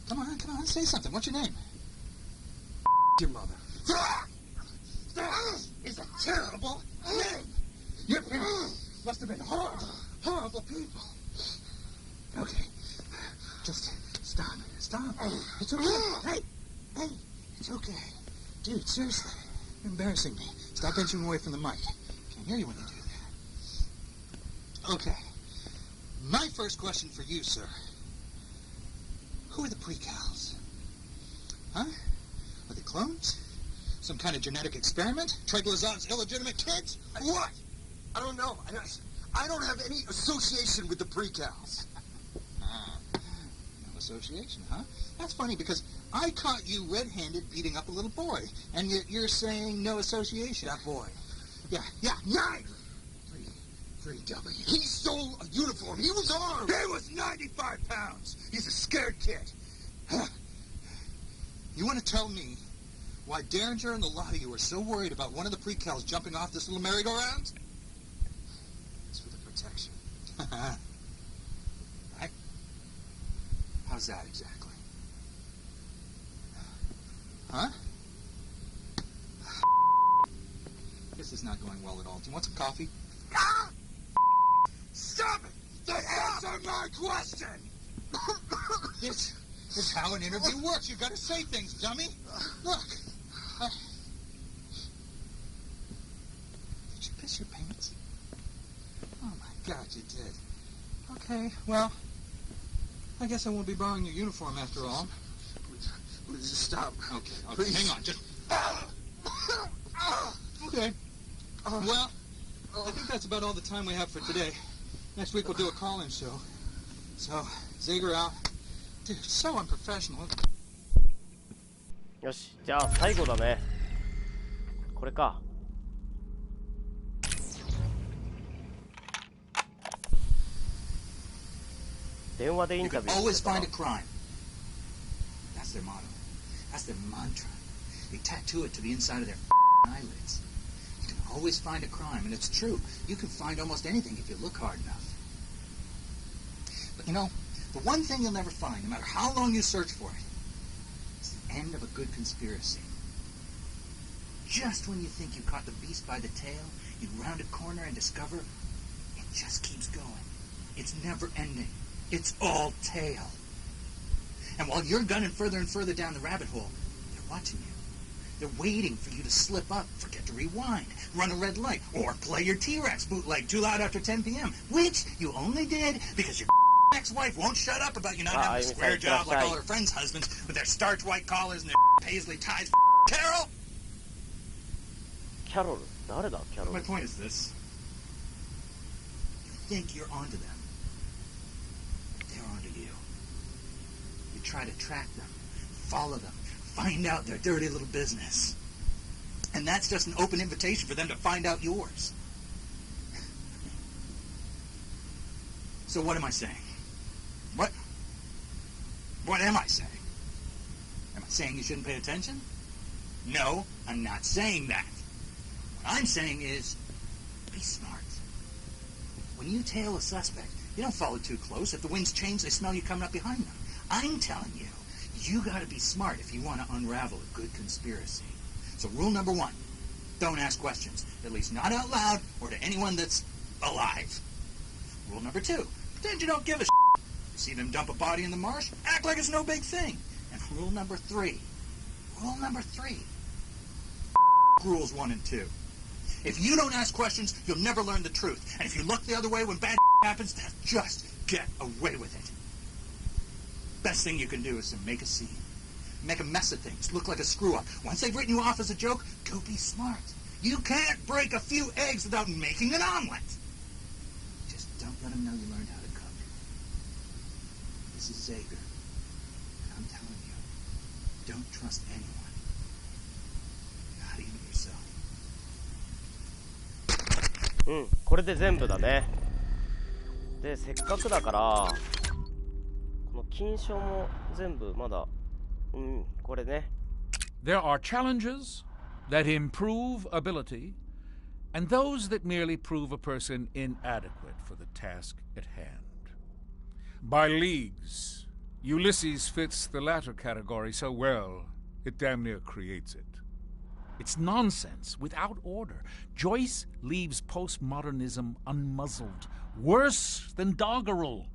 S12: Come on, say something. What's your name? Your mother. That is a terrible name. Your parents must have been horrible people. Okay, just stop. It's okay. Hey, it's okay. Dude, seriously, you're embarrassing me. Stop inching away from the mic. Can't hear you when you do that. Okay, my first question for you, sir. Who are the precals? Huh? Are they clones? Some kind of genetic experiment? Triglyzod's illegitimate kids?
S13: What? I don't know. I don't have any association with the precals.
S12: No association, huh? That's funny because I caught you red-handed beating up a little boy, and yet you're saying no association.
S13: That boy.
S12: Yeah.
S13: 9! 3W. He stole a uniform. He was armed.
S12: He was 95 pounds. He's a scared kid. You want to tell me why Derringer and the lot of you are so worried about one of the precals jumping off this little merry-go-round?
S13: It's for the protection.
S12: Right? How's that exactly? Huh? This is not going well at all. Do you want some coffee?
S13: Ah! Stop it! Answer my question!
S12: This is how an interview works. You gotta say things, dummy. Look. Did you piss your pants? Oh my God, you did. Okay, well, I guess I won't be borrowing your uniform after all.
S13: Please just stop.
S12: Okay,
S13: Please.
S12: Hang on, just... Okay. Well, I think that's about all the time we have for today. Next week we'll do a call-in show. So, Zager out. Dude, so unprofessional.
S1: よし、じゃあ最後だね。これか。電話でインタビュー
S12: always find a crime. That's their motto. That's their mantra. They tattoo it to the inside of their eyelids. You can always find a crime, and it's true. You can find almost anything if you look hard enough. But you know, the one thing you'll never find, no matter how long you search for it, is the end of a good conspiracy. Just when you think you caught the beast by the tail, you round a corner and discover it just keeps going. It's never ending. It's all tail. And while you're gunning further and further down the rabbit hole, they're watching you. They're waiting for you to slip up, forget to rewind, run a red light, or play your T-Rex bootleg too loud after 10 p.m., which you only did because your ex-wife won't shut up about you not having a square job like all her friends' husbands with their starch white collars and their paisley ties. Carol!
S1: Carol? 誰だ Carol?
S12: My point is this. You think you're onto them. They're onto you. You try to track them, follow them, find out their dirty little business. And that's just an open invitation for them to find out yours. So what am I saying? What am I saying? Am I saying you shouldn't pay attention? No, I'm not saying that. What I'm saying is, be smart. When you tail a suspect, you don't follow too close. If the winds change, they smell you coming up behind them. I'm telling you, you gotta be smart if you want to unravel a good conspiracy. So rule number 1, don't ask questions, at least not out loud or to anyone that's alive. Rule number 2, pretend you don't give a shit. You see them dump a body in the marsh, act like it's no big thing. And rule number 3, rules 1 and 2. If you don't ask questions, you'll never learn the truth. And if you look the other way when bad happens, then just get away with it. Best thing you can do is to make a scene. Make a mess of things, look like a screw-up. Once they've written you off as a joke, go be smart. You can't break a few eggs without making an omelet. Just don't let them know you learned how to cook. This is Zager. And I'm telling you, don't trust anyone. Not even yourself.
S1: これで全部だね。で、せっかくだからこの金賞も全部まだこれね。
S14: There are challenges that improve ability and those that merely prove a person inadequate for the task at hand. By leagues, Ulysses fits the latter category so well, it damn near creates it. It's nonsense without order. Joyce leaves postmodernism unmuzzled, worse than doggerel.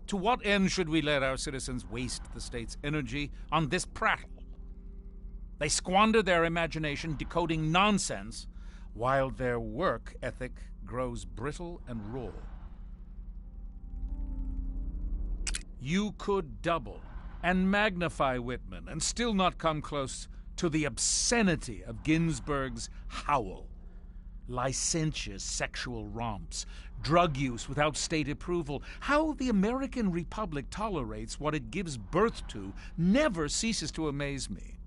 S14: To what end should we let our citizens waste the state's energy on this prattle? They squander their imagination decoding nonsense, while their work ethic grows brittle and raw. You could double and magnify Whitman and still not come close to the obscenity of Ginsberg's Howl. Licentious sexual romps, drug use without state approval. How the American Republic tolerates what it gives birth to never ceases to amaze me.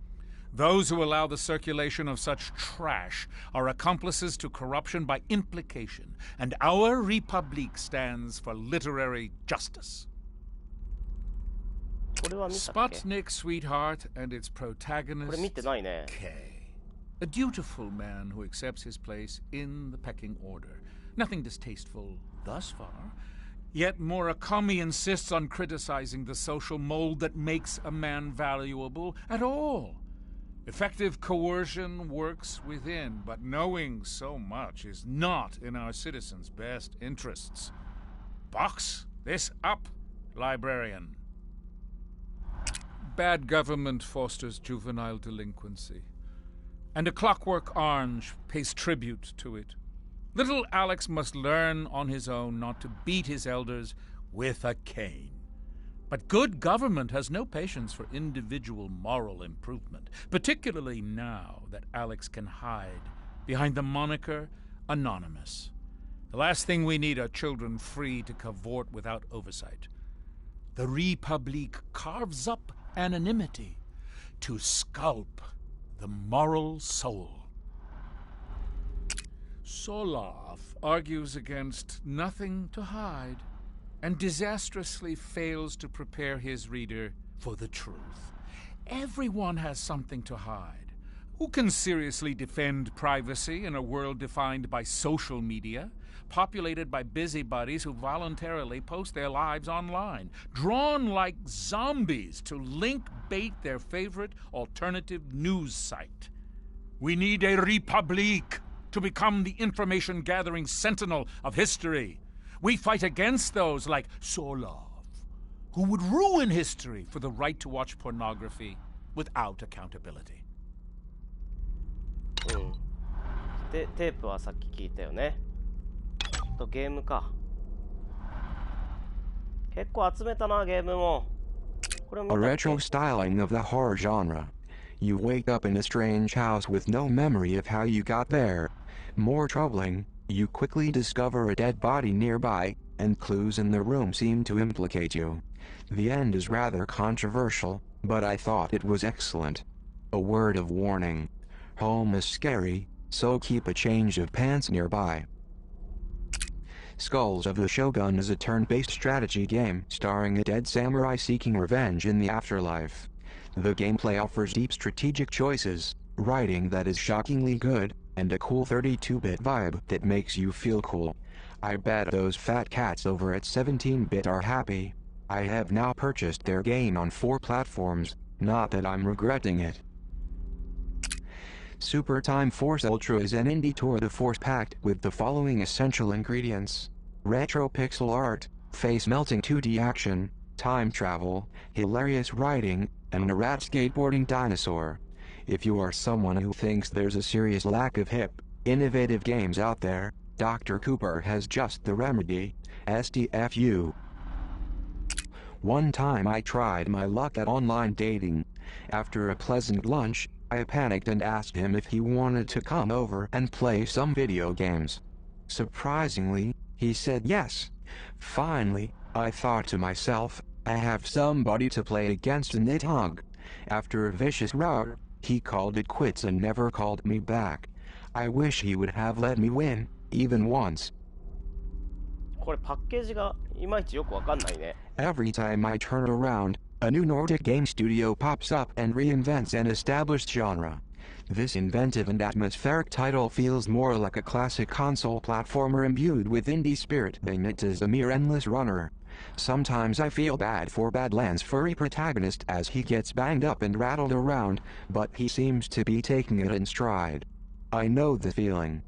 S14: Those who allow the circulation of such trash are accomplices to corruption by implication, and our Republique stands for literary justice. Sputnik, Sweetheart, and its protagonist, K. A dutiful man who accepts his place in the pecking order. Nothing distasteful thus far. Yet Murakami insists on criticizing the social mold that makes a man valuable at all. Effective coercion works within, but knowing so much is not in our citizens' best interests. Box this up, librarian. Bad government fosters juvenile delinquency, and A Clockwork Orange pays tribute to it. Little Alex must learn on his own not to beat his elders with a cane. But good government has no patience for individual moral improvement, particularly now that Alex can hide behind the moniker Anonymous. The last thing we need are children free to cavort without oversight. The Republique carves up anonymity to sculpt the moral soul. Solov argues against nothing to hide and disastrously fails to prepare his reader for the truth. Everyone has something to hide. Who can seriously defend privacy in a world defined by social media, populated by busybodies who voluntarily post their lives online, drawn like zombies to link bait their favorite alternative news site? We need a Republique to become the information-gathering sentinel of history. We fight against those like Solov, who would ruin history for the right to watch pornography without accountability.
S1: で、テープはさっき聞いたよね。とゲームか。結構集めたな、ゲームも。これ見たっけ?
S3: A retro styling of the horror genre. You wake up in a strange house with no memory of how you got there. More troubling, you quickly discover a dead body nearby, and clues in the room seem to implicate you. The end is rather controversial, but I thought it was excellent. A word of warning. Home is scary, so keep a change of pants nearby. Skulls of the Shogun is a turn-based strategy game starring a dead samurai seeking revenge in the afterlife. The gameplay offers deep strategic choices, writing that is shockingly good, and a cool 32-bit vibe that makes you feel cool. I bet those fat cats over at 17-bit are happy. I have now purchased their game on 4 platforms, not that I'm regretting it. Super Time Force Ultra is an indie tour de force packed with the following essential ingredients: retro pixel art, face-melting 2D action, time travel, hilarious writing, and a rat skateboarding dinosaur. If you are someone who thinks there's a serious lack of hip, innovative games out there, Dr. Cooper has just the remedy. STFU. One time I tried my luck at online dating. After a pleasant lunch, I panicked and asked him if he wanted to come over and play some video games. Surprisingly, he said yes. Finally, I thought to myself, I have somebody to play against a Nidhogg. After a vicious rout, he called it quits and never called me back. I wish he would have let me win, even once.
S1: これパッケージがいまいちよくわかんないね。
S3: Every time I turn around, a new Nordic game studio pops up and reinvents an established genre. This inventive and atmospheric title feels more like a classic console platformer imbued with indie spirit than it is a mere endless runner. Sometimes I feel bad for Badlands' furry protagonist as he gets banged up and rattled around, but he seems to be taking it in stride. I know the feeling.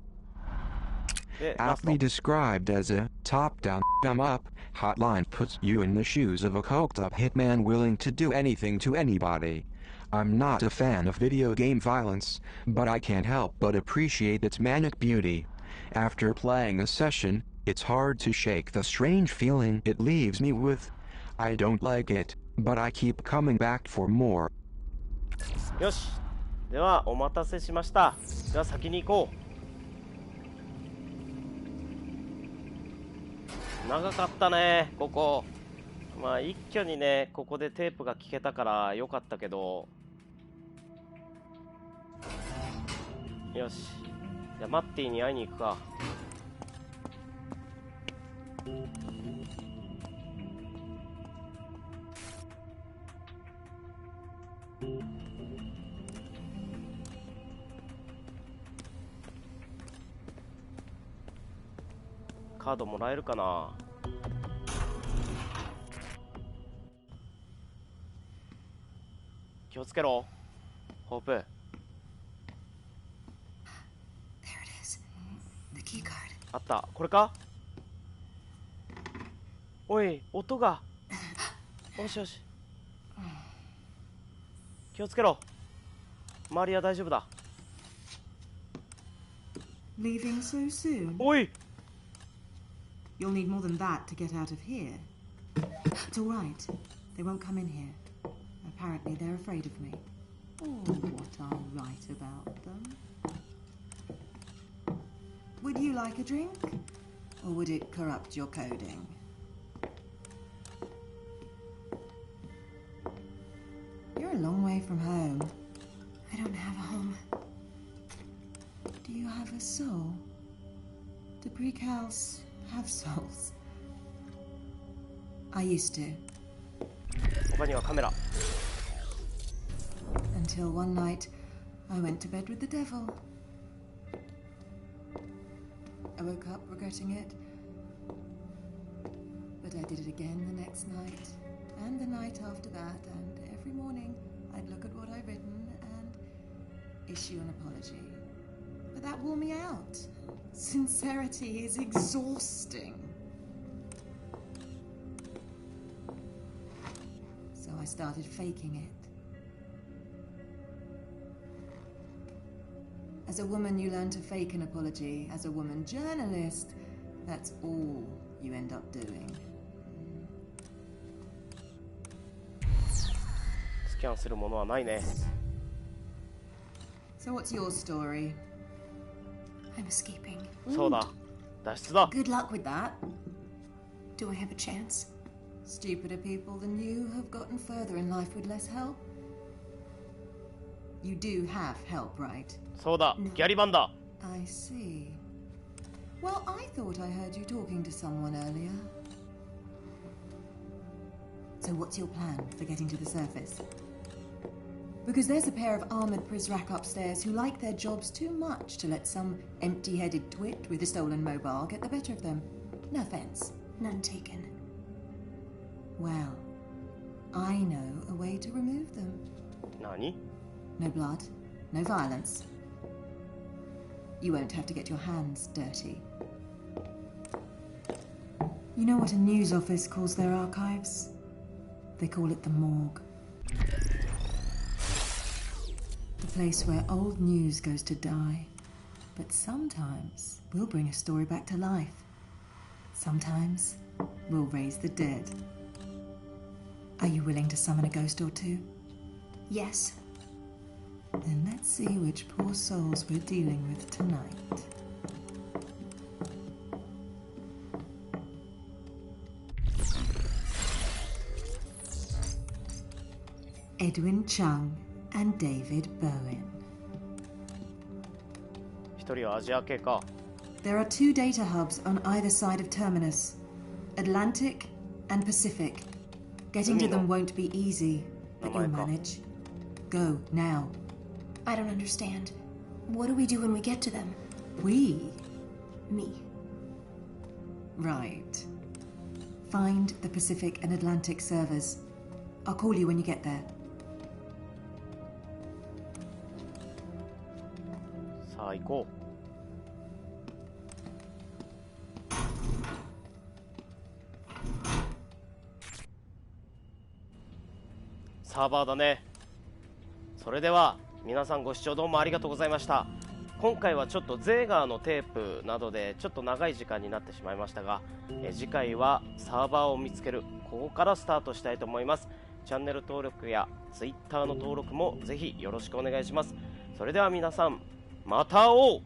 S3: Aptly described as a top-down, thumb-up, hotline puts you in the shoes of a coked-up hitman willing to do anything to anybody. I'm not a fan of video game violence, but I can't help but appreciate its manic beauty. After playing a session, it's hard to shake the strange feeling it leaves me with. I don't like it, but I keep coming back for more.
S1: よし。ではお待たせしました。では先に行こう。長かったねここ。まあ一挙にねここでテープが聞けたから良かったけど。よし、じゃあマッティに会いに行くか。カードもらえるかな。気をつけろホープ。あった。これか。おい音が。よしよし気をつけろ。周りは大丈夫だ。
S15: Leaving so soon?
S1: おい
S15: You'll need more than that to get out of here. It's all right. They won't come in here. Apparently they're afraid of me. Oh, what I'll write about them. Would you like a drink? Or would it corrupt your coding? You're a long way from home.
S2: I don't have a home.
S15: Do you have a soul? Do precals have souls? I used to.
S1: 他にはカメラ。
S15: Until one night, I went to bed with the devil. I woke up regretting it, but I did it again the next night, and the night after that, and every morning I'd look at what I'd written and issue an apology. But that wore me out. Sincerity is exhausting. So I started faking it. As a woman, you learn to fake an apology. As a woman journalist, that's all you end up doing.
S1: スキャンするものはないね。
S15: So what's your story?
S2: I'm escaping.
S1: そうだ。脱出だ。
S15: Good luck with that.
S2: Do I have a chance?
S15: Stupider people than you have gotten further in life with less help. You do have help, right?
S1: そうだ。ギャリバンだ。
S15: I see. Well, I thought I heard you talking to someone earlier. So what's your plan for getting to the surface? Because there's a pair of armoured Prizrak upstairs who like their jobs too much to let some empty-headed twit with a stolen mobile get the better of them. No offence.
S2: None taken.
S15: Well, I know a way to remove them.
S1: Nani?
S15: No blood, no violence. You won't have to get your hands dirty. You know what a news office calls their archives? They call it the morgue. The place where old news goes to die. But sometimes we'll bring a story back to life. Sometimes we'll raise the dead. Are you willing to summon a ghost or two?
S2: Yes.
S15: Then let's see which poor souls we're dealing with tonight. Edwin Chung and David Bowen.
S1: 一人はアジア系か。
S15: There are two data hubs on either side of Terminus, Atlantic and Pacific. Getting to them won't be easy, but you'll manage. Go, now.
S2: I don't understand. What do we do when we get to them?
S15: We?
S2: Me.
S15: Right. Find the Pacific and Atlantic servers. I'll call you when you get there.
S1: さあ行こう。サーバーだね。それでは皆さんご視聴どうもありがとうございました。今回はちょっとゼーガーのテープなどでちょっと長い時間になってしまいましたが、次回はサーバーを見つける、ここからスタートしたいと思います。チャンネル登録やツイッターの登録もぜひよろしくお願いします。それでは皆さんまた会おう。